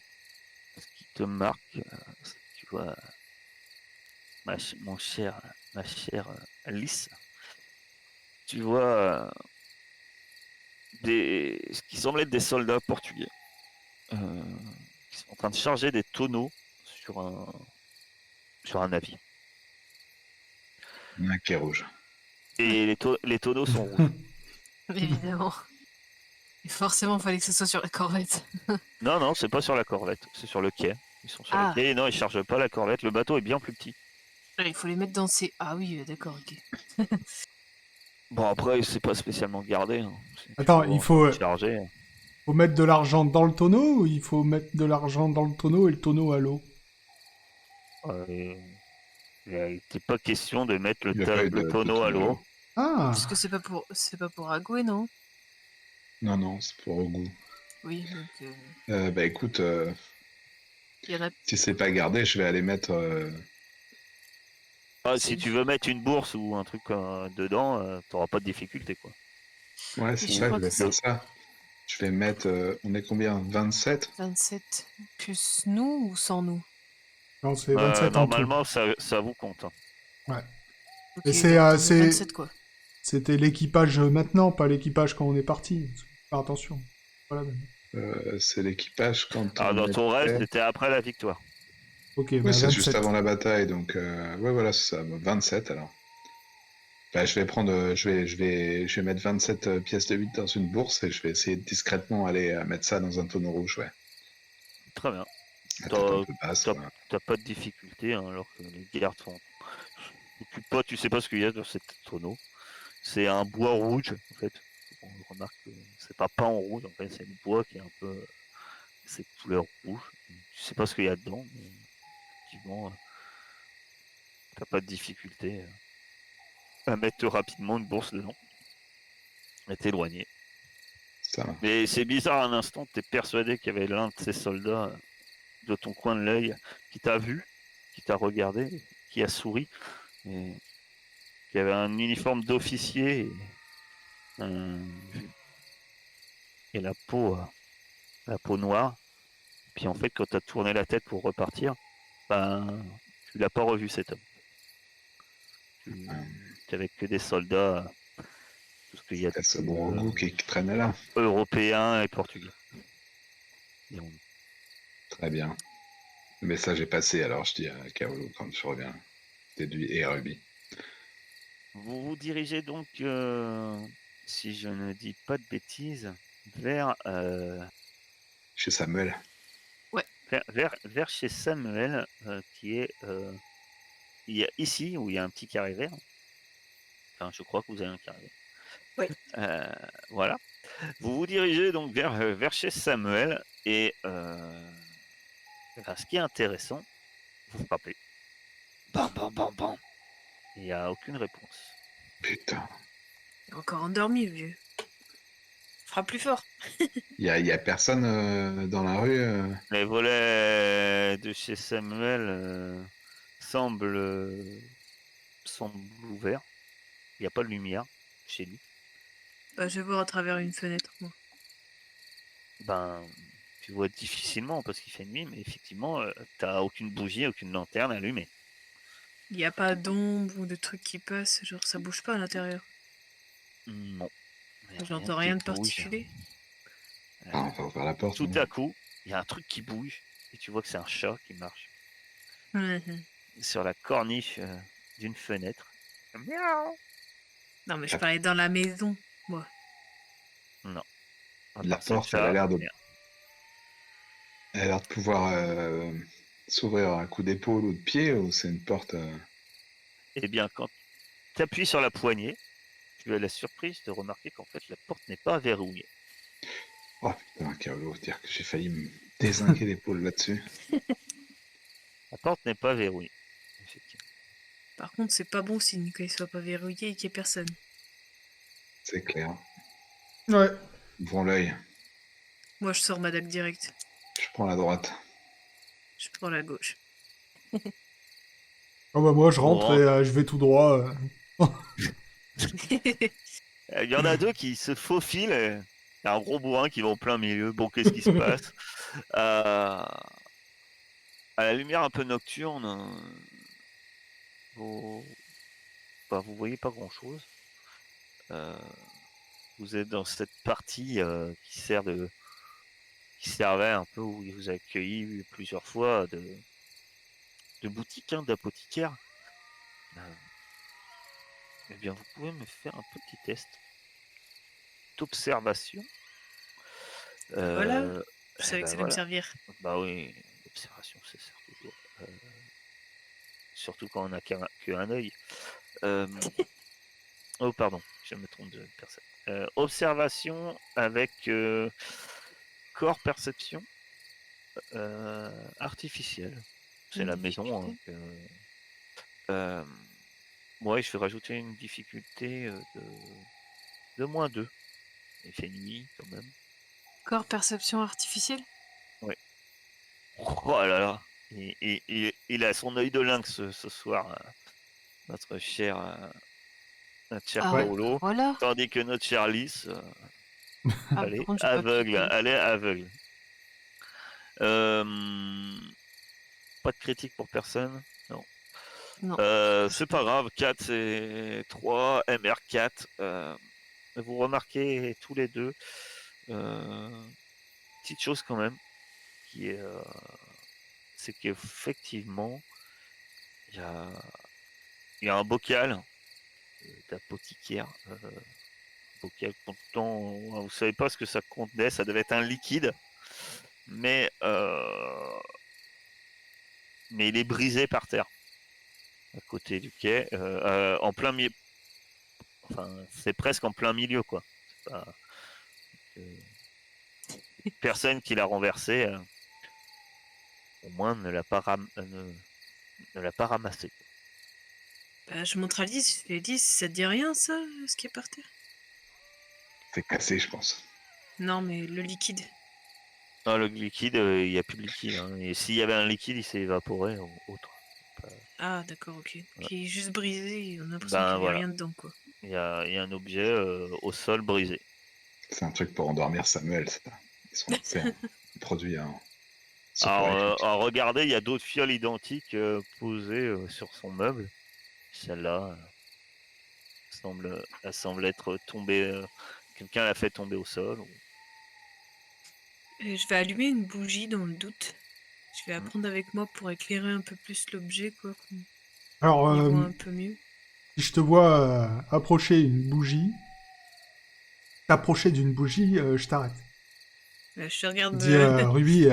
Ce qui te marque, c'est que tu vois, ma chère Alice, tu vois ce qui semble être des soldats portugais qui sont en train de charger des tonneaux sur un navire. Il y en a un qui est rouge. Et les tonneaux sont rouges. Évidemment. Et forcément, fallait que ce soit sur la corvette. Non, non, c'est pas sur la corvette, c'est sur le quai. Ils sont sur le Ah, quai. Et non, ils chargent pas la corvette. Le bateau est bien plus petit. il faut les mettre dans ces... Ah oui, d'accord, ok. Bon, après, c'est pas spécialement gardé. Hein. Tu Attends, vois, il en train faut, de charger. faut mettre de l'argent dans le tonneau ou il faut mettre de l'argent dans le tonneau et le tonneau à l'eau? Il n'était pas question de mettre Il n'y a pas eu le de tonneau à tonneau à l'eau. l'eau. Parce que Ah, c'est pas pour Agoué, non? Non, non, c'est pour au goût. Oui, donc Bah écoute, il y en a... si c'est pas gardé, je vais aller mettre. Ah, c'est- si tu veux mettre une bourse ou un truc dedans, t'auras pas de difficulté, quoi. Ouais, Et c'est je vrai, je crois vais que faire c'est ça. Je vais mettre. On est combien? 27? 27 plus nous ou sans nous? non, c'est 27 en tout. Normalement, ça vous compte. Hein. Ouais. Et Ok, bah on peut mettre c'est, 27, quoi. c'était l'équipage maintenant, pas l'équipage quand on est parti. Faire attention. Voilà. C'est l'équipage quand Alors, on dans ton rêve, était. c'était après la victoire. Ok, Oui, bah c'est juste 27. avant la bataille, donc ouais, voilà, c'est ça. 27 alors. Bah, je vais prendre, je vais mettre 27 pièces de 8 dans une bourse et je vais essayer de discrètement aller mettre ça dans un tonneau rouge, ouais. Très bien. La tête un T'as peu basse, t'as- quoi. t'as pas de difficulté, hein, alors que les gardes s'occupent pas, tu sais pas ce qu'il y a dans cet tonneau. C'est un bois rouge, en fait. On remarque que c'est pas peint en rouge, en fait, c'est le bois qui est un peu. C'est couleur rouge. Tu sais pas ce qu'il y a dedans, mais effectivement, t'as pas de difficulté à mettre rapidement une bourse dedans et t'éloigner. Ça. Mais c'est bizarre un instant, t'es persuadé qu'il y avait l'un de ces soldats de ton coin de l'œil qui t'a vu, qui t'a regardé, qui a souri, et qui avait un uniforme d'officier un- et la peau noire. Puis en fait, quand t'as tourné la tête pour repartir, ben, tu l'as pas revu cet homme. Tu avec que des soldats, tout ce qu'il y a de C'est ce plus bon goût qui traînait là. européen et portugais. dirons-nous. Très bien. Le message est passé, alors je dis à Kaolo quand je reviens. Déduit et Ruby. Vous vous dirigez donc, si je ne dis pas de bêtises, vers, Chez Samuel. vers chez Samuel, qui est il y a ici où il y a un petit carré vert. Enfin, je crois que vous avez un carré vert. Oui. Voilà. Vous vous dirigez donc vers chez Samuel et ce qui est intéressant, vous frappez. Bam, bam, bam, bam. Il n'y a aucune réponse. Putain. Il est encore endormi, le vieux. Frappe plus fort. Y a personne dans la rue Les volets de chez Samuel semblent ouverts. Il n'y a pas de lumière chez lui. Bah, je vais voir à travers une fenêtre, moi. Ben, tu vois difficilement parce qu'il fait nuit, mais effectivement, t'as aucune bougie, aucune lanterne allumée. Il n'y a pas d'ombre ou de trucs qui passent, genre ça bouge pas à l'intérieur. Non, y a J'entends qui rien de bouge. particulier. Ah, on va ouvrir la porte. Tout non à coup, il y a un truc qui bouge et tu vois que c'est un chat qui marche Mhm. sur la corniche d'une fenêtre. Miaou. Non, mais je parlais dans la maison, moi. Non. À La part ce porte, elle a chat, l'air de, rien. elle a l'air de pouvoir s'ouvrir à un coup d'épaule ou de pied, ou c'est une porte. Eh bien, quand tu appuies sur la poignée, tu as la surprise de remarquer qu'en fait la porte n'est pas verrouillée. Oh putain, Kaolo, dire que j'ai failli me dézinguer l'épaule là-dessus. La porte n'est pas verrouillée. Effectivement. Par contre, c'est pas bon signe qu'il soit pas verrouillé et qu'il y ait personne. C'est clair. Ouais. Ouvrons l'œil. Moi, je sors ma dague direct. Je prends la droite. Je prends la gauche. Ah bah moi je On rentre et rentre. je vais tout droit. Il y en a deux qui se faufilent. Il y a un gros bourrin qui va en plein milieu. Bon, qu'est-ce qui se passe À la lumière un peu nocturne, vous... bah, vous voyez pas grand-chose. Vous êtes dans cette partie qui servait un peu où il vous a accueilli plusieurs fois de boutique, hein, d'apothicaire. Eh bien, vous pouvez me faire un petit test d'observation. Voilà. Je Eh savais ben que ça allait me voilà. servir. Bah oui, l'observation, ça sert toujours. Surtout quand on n'a qu'un œil. Oh, pardon, je me trompe de personne. Observation avec corps perception artificielle. C'est la maison. Hein, ouais, je vais rajouter une difficulté de -2. Il fait nuit quand même. Corps perception artificielle. Ouais. Oh là là. Il a son œil de lynx ce soir, notre cher, Ah, Ouais. Paolo. voilà. Tandis que notre cher Lys, Ah, elle par est contre, j'ai pas aveugle. cliqué. Elle est aveugle. Euh, Pas de critique pour personne. Non. Non. C'est pas grave. 4 c'est 3. MR4. Vous remarquez tous les deux. Petite chose quand même. Qui est. C'est qu'effectivement. Il y a un bocal d'apothicaire. Bocal contenant. Vous savez pas ce que ça contenait. Ça devait être un liquide. Mais il est brisé par terre. À côté du quai. En plein milieu. Enfin, c'est presque en plein milieu, quoi. C'est pas... personne qui l'a renversé, au moins ne l'a pas, ne l'a pas ramassé. Bah, je montre à Lys. Je lui ai dit, ça te dit rien, ça, ce qui est par terre? C'est cassé, je pense. Non, mais le liquide. Non, le liquide, il n'y a plus de liquide. Hein. Et s'il y avait un liquide, il s'est évaporé ou autre. Ah, d'accord, ok. Qui est juste brisé et on a l'impression Ben qu'il n'y avait voilà. rien dedans, quoi. Il y a un objet au sol brisé. C'est un truc pour endormir Samuel, ça. Ils sont lancés un produit Alors, soporifique. regardez, il y a d'autres fioles identiques posées sur son meuble. Celle-là elle semble être tombée. Quelqu'un l'a fait tomber au sol. Je vais allumer une bougie dans le doute. Je vais Mm. apprendre avec moi pour éclairer un peu plus l'objet, quoi. Alors, Qu'on y voit un peu mieux. si je te vois approcher une bougie, t'approcher d'une bougie, je t'arrête. Je te regarde. Dis, Ruby,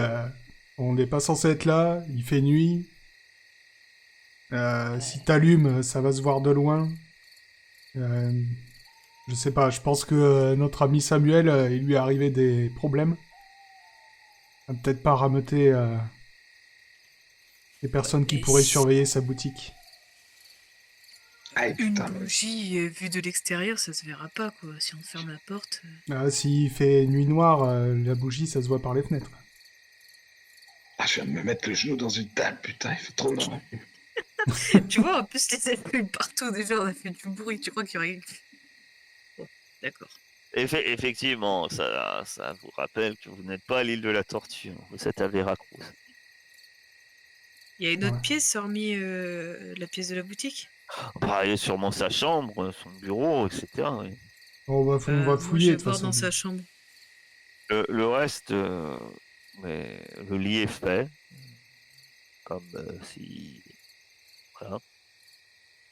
on n'est pas censé être là, il fait nuit. Si t'allumes, ça va se voir de loin. Je sais pas, je pense que notre ami Samuel, il lui est arrivé des problèmes. Il va peut-être pas rameuter les personnes qui Et pourraient si- surveiller sa boutique. Aïe, Une putain, mais bougie vue de l'extérieur, ça se verra pas, quoi. Si on ferme la porte. S'il fait nuit noire, la bougie, ça se voit par les fenêtres. ah, je viens de me mettre le genou dans une table, putain, il fait trop mal. Tu vois, en plus, les allumes partout, déjà, on a fait du bruit. Tu crois qu'il y aurait. Bon, d'accord. Effectivement, ça vous rappelle que vous n'êtes pas à l'île de la Tortue. Vous êtes à Veracruz. Il y a une autre Ouais. pièce, hormis la pièce de la boutique? Bah, il y a sûrement sa chambre, son bureau, etc. Oui. On va Moi, fouiller je de vais toute voir façon. dans sa chambre. Le reste, mais le lit est fait, comme si, voilà,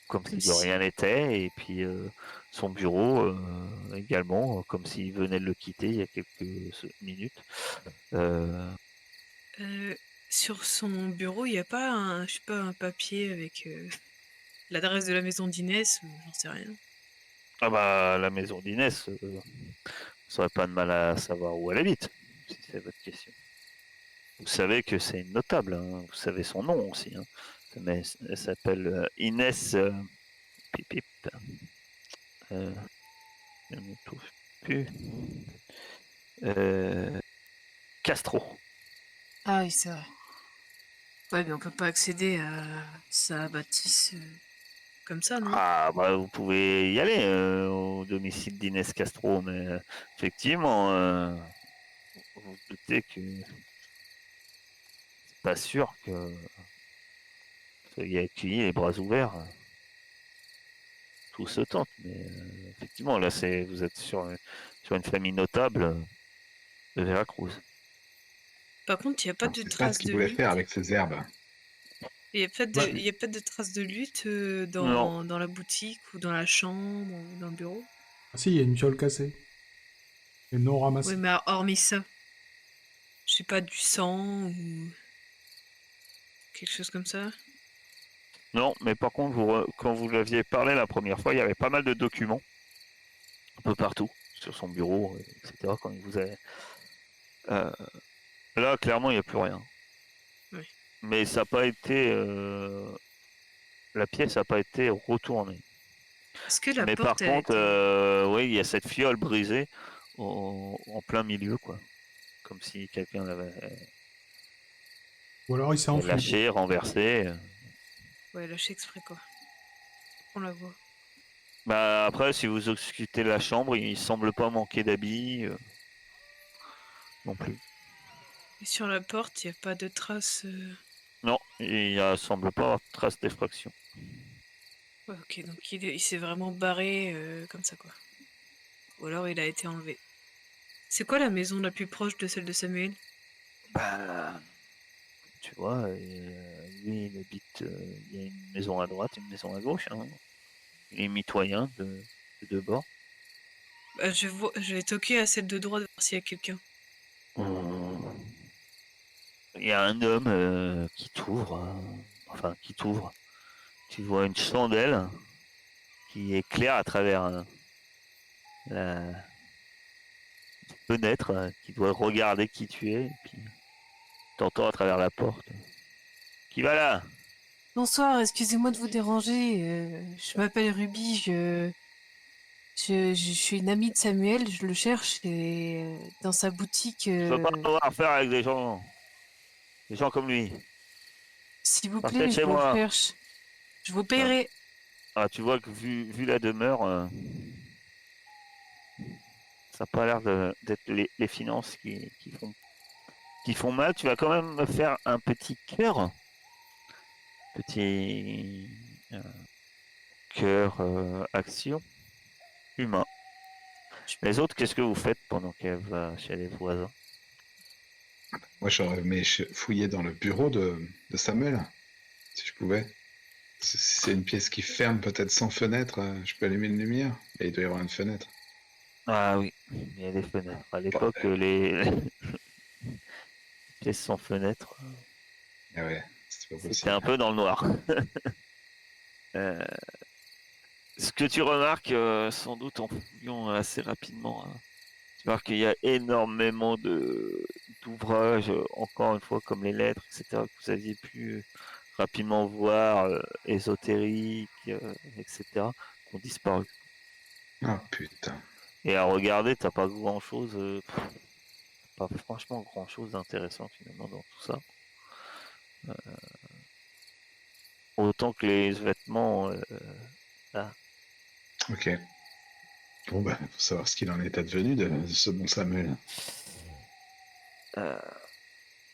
comme si de rien n'était, et puis son bureau également, comme s'il venait de le quitter il y a quelques minutes. Euh, sur son bureau, il n'y a pas un, je sais pas, un papier avec l'adresse de la maison d'Inès, ou j'en sais rien. Ah bah la maison d'Inès, vous n'aurez pas de mal à savoir où elle habite, si c'est votre question. Vous savez que c'est une notable, hein, vous savez son nom aussi. Hein. Mais elle s'appelle Inès pip, pip, euh, je ne trouve plus. Castro. Ah oui, c'est vrai. Ouais, mais on peut pas accéder à sa bâtisse comme ça, non? Ah bah vous pouvez y aller au domicile d'Inès Castro, mais effectivement, vous vous doutez que c'est pas sûr que soyez accueillis les bras ouverts. Tout se tente, mais effectivement là c'est vous êtes sur une famille notable de Veracruz. Par contre, il n'y a pas Alors, de c'est ça ce traces qu'il de voulait faire lutte. avec ces herbes. Il n'y a pas de, Ouais. il y a pas de traces de lutte Non, dans la boutique ou dans la chambre ou dans le bureau. Ah si, il y a une fiole cassée. Et non Oui, ramassée. mais hormis ça, je sais pas, du sang ou quelque chose comme ça. non, mais par contre quand vous l'aviez parlé la première fois, il y avait pas mal de documents un peu partout sur son bureau, etc. Quand il vous a euh, là clairement il n'y a plus rien. Oui. Mais ça n'a pas été la pièce n'a pas été retournée. Est-ce que la Mais par porte, elle a contre, été... oui, il y a cette fiole brisée en plein milieu, quoi. Comme si quelqu'un l'avait Ou alors il s'est enfui. lâché, renversé. Ouais, lâché exprès, quoi. On la voit. Bah, après, si vous auscultez la chambre, il semble pas manquer d'habits non plus. Et sur la porte, il n'y a pas de traces... Non, il ne semble pas avoir de trace d'effraction. Ouais, ok, donc il s'est vraiment barré comme ça, quoi. Ou alors il a été enlevé. C'est quoi la maison la plus proche de celle de Samuel? Bah, tu vois, lui, il habite. Il y a une maison à droite, une maison à gauche. Hein. Il est mitoyen de deux bords. Bah, je vais toquer à celle de droite, voir s'il y a quelqu'un. Il y a un homme qui t'ouvre. Enfin, qui t'ouvre. Tu vois une chandelle qui éclaire à travers la fenêtre, qui doit regarder qui tu es, et puis t'entends à travers la porte. Qui va là? Bonsoir, excusez-moi de vous déranger. Je m'appelle Ruby, je suis une amie de Samuel, je le cherche et dans sa boutique, Je veux pas avoir affaire avec des gens comme lui. s'il vous Partez de plaît, chez je le moi. cherche. Je vous Ah, paierai. tu vois que vu la demeure, ça n'a pas l'air d'être les finances qui font mal. Tu vas quand même me faire un petit cœur. Petit cœur action humain. Les autres, qu'est-ce que vous faites pendant qu'elle va chez les voisins? Moi, j'aurais aimé fouiller dans le bureau de Samuel, si je pouvais. Si c'est une pièce qui ferme peut-être sans fenêtre, je peux allumer une lumière. Et il doit y avoir une fenêtre. Ah oui, il y a des fenêtres. À l'époque, Bordel. les pièces sans fenêtre, Ah ouais, c'est pas c'était un possible. peu dans le noir. Euh, ce que tu remarques, sans doute en fouillant assez rapidement, hein, tu vois qu'il y a énormément d'ouvrages, encore une fois, comme les lettres, etc., que vous aviez pu rapidement voir, ésotériques, etc., qui ont disparu. Ah putain. Et à regarder, t'as pas grand-chose, pas franchement grand-chose d'intéressant finalement dans tout ça. Autant que les vêtements, là. Ok. Bon, bah, faut savoir ce qu'il en est advenu de ce bon Samuel. Euh,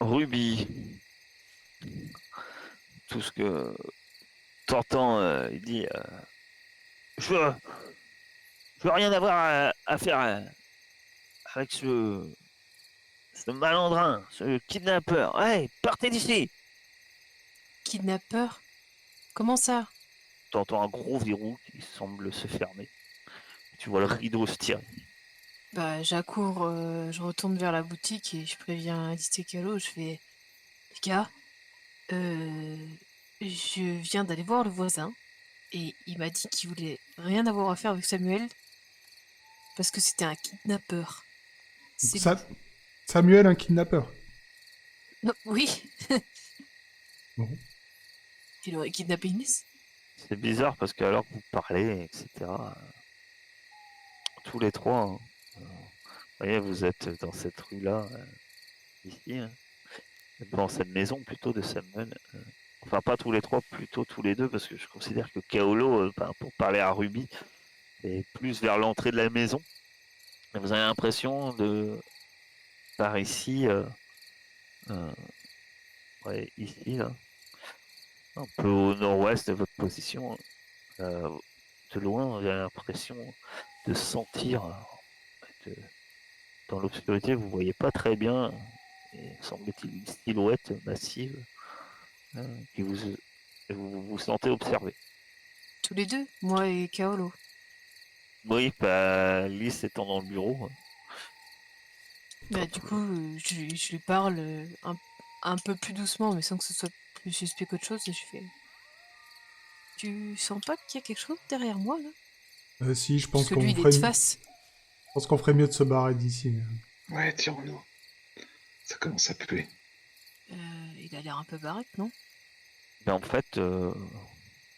Ruby, tout ce que t'entends, il dit, je, Je veux rien avoir à faire avec ce malandrin, ce kidnappeur. Ouais, partez d'ici. Kidnappeur? Comment ça? T'entends un gros verrou qui semble se fermer. Tu vois le rideau se tirer. Bah, j'accours, je retourne vers la boutique et je préviens Alice et Calo. Je fais, les gars, je viens d'aller voir le voisin et il m'a dit qu'il voulait rien avoir à faire avec Samuel parce que c'était un kidnappeur. C'est Ça... Samuel, un kidnappeur. non, oui, Bon. il aurait kidnappé Inès. C'est bizarre parce que alors que vous parlez, etc., tous les trois, hein, vous voyez, vous êtes dans cette rue-là, ici, hein, dans cette maison plutôt de Samuel. Enfin, pas tous les trois, plutôt tous les deux, parce que je considère que Kaolo, pour parler à Ruby, est plus vers l'entrée de la maison. Et vous avez l'impression de, par ici, euh, ouais, ici, là, un peu au nord-ouest de votre position, de loin, j'ai l'impression de sentir, de- dans l'obscurité, vous voyez pas très bien, et semble-t-il une silhouette massive qui vous sentez observé. Tous les deux, moi et Kaolo. Oui, bah, Lys étant dans le bureau. Bah, du coup, je lui parle un peu plus doucement, mais sans que ce soit plus suspect qu'autre chose, et je fais, tu sens pas qu'il y a quelque chose derrière moi, là? Si, je Parce pense que lui, qu'on il est ferait... de Je face. pense qu'on ferait mieux de se barrer d'ici. Ouais, tirons-nous. Ça commence à puer. Il a l'air un peu baraque, non? Mais en fait,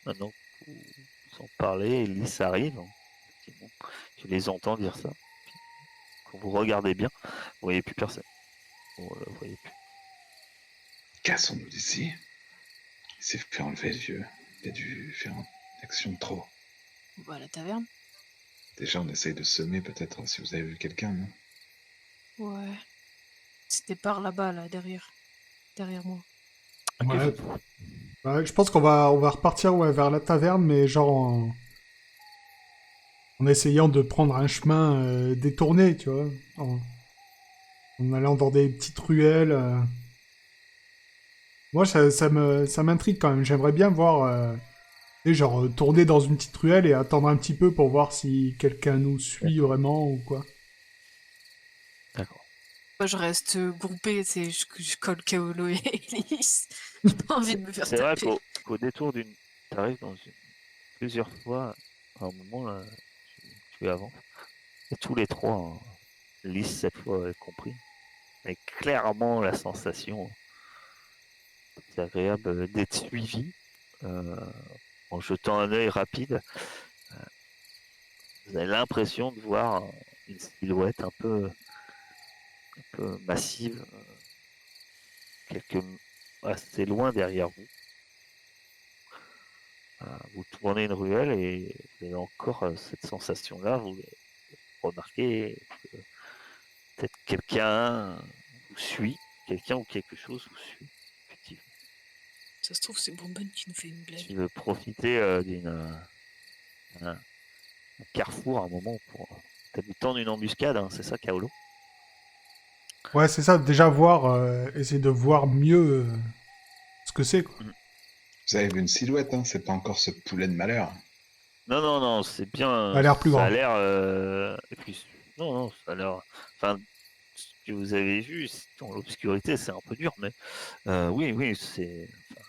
maintenant que vous en parlez, Lys arrive. Hein, effectivement. Tu les entends dire ça. Quand vous regardez bien, vous voyez plus personne. Vous le voyez plus. Cassons-nous d'ici. Il s'est fait enlever le vieux. Il a dû faire une action de trop. On va à la taverne. Déjà, on essaye de semer peut-être si vous avez vu quelqu'un, non? Ouais. C'était par là-bas, là, derrière moi. Ah, que Ouais. faites-vous? Ouais, je pense qu'on va repartir ouais, vers la taverne, mais genre en essayant de prendre un chemin détourné, tu vois. En allant dans des petites ruelles. Moi, ça m'intrigue quand même. J'aimerais bien voir, tu sais, genre, tourner dans une petite ruelle et attendre un petit peu pour voir si quelqu'un nous suit vraiment ou quoi. D'accord. Moi, je reste groupée, c'est je colle Kaolo et Elise. J'ai pas envie de me faire C'est vrai taper. qu'au détour d'une. Tu arrives dans une. Plusieurs fois, à un moment, là, tu avances. Et tous les trois, hein, Lys cette fois compris, mais clairement la sensation c'est agréable d'être suivi. euh, En jetant un œil rapide, vous avez l'impression de voir une silhouette un peu massive, quelques assez loin derrière vous. Vous tournez une ruelle et vous avez encore cette sensation-là. Vous remarquez que peut-être quelqu'un vous suit, quelqu'un ou quelque chose vous suit. Effectivement. Ça se trouve, c'est Bonbonne qui nous fait une blague. Tu veux profiter d'un carrefour à un moment pour peut-être tendre une embuscade, hein, c'est ça, Kaolo? Ouais, c'est ça. Déjà voir, essayer de voir mieux ce que c'est, quoi. Vous avez vu une silhouette, hein? C'est pas encore ce poulet de malheur. Non, non, non, c'est Ça a bien. l'air plus Ça a grand. l'air. Et puis, non, non, ça a l'air. Enfin, ce que vous avez vu dans l'obscurité, c'est un peu dur, mais oui, oui, enfin,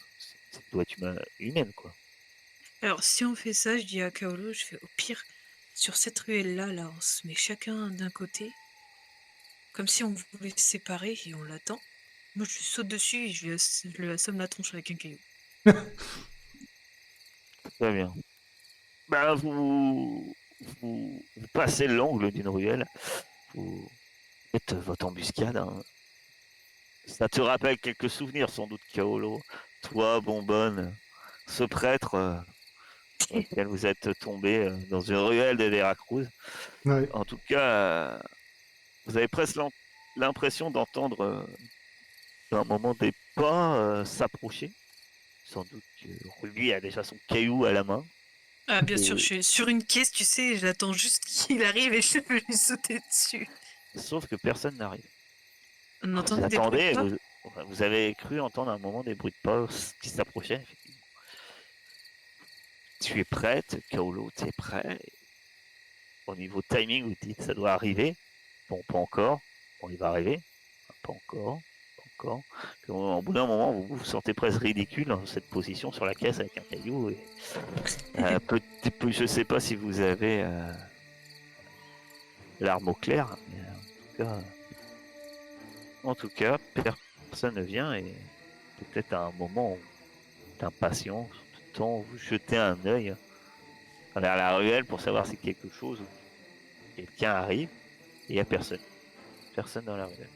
ça doit être humaine, quoi. Alors, si on fait ça, je dis à Kaolo, je fais au pire, sur cette ruelle-là, là, on se met chacun d'un côté, comme si on voulait se séparer et on l'attend. Moi, je lui saute dessus et je lui assomme la tronche avec un caillou. Très bien. Ben, vous passez l'angle d'une ruelle, vous faites votre embuscade, hein. Ça te rappelle quelques souvenirs, sans doute, Kaolo. Toi, Bonbonne, ce prêtre auquel vous êtes tombé dans une ruelle de Veracruz. Ouais. En tout cas, vous avez presque l'impression d'entendre à un moment des pas s'approcher. Sans doute que Ruby a déjà son caillou à la main. Ah, bien Et- sûr, je suis sur une caisse, tu sais, j'attends juste qu'il arrive et je peux lui sauter dessus. Sauf que personne n'arrive. On Vous entendait des bruits attendez, de pas. vous avez cru entendre un moment des bruits de pas qui s'approchaient, effectivement. Tu es prête, Kaolo, tu es prêt. Au niveau timing, vous dites ça doit arriver. Bon, pas encore. Bon, il va arriver. Pas encore. Pas encore. Puis, au bout d'un moment, vous vous sentez presque ridicule dans cette position sur la caisse avec un caillou. Et, je sais pas si vous avez l'arme au clair, mais en tout cas, personne ne vient et peut-être à un moment d'impatience, de temps, vous jetez un œil vers la ruelle pour savoir si quelque chose ou quelqu'un arrive et il n'y a personne. Personne dans la ruelle.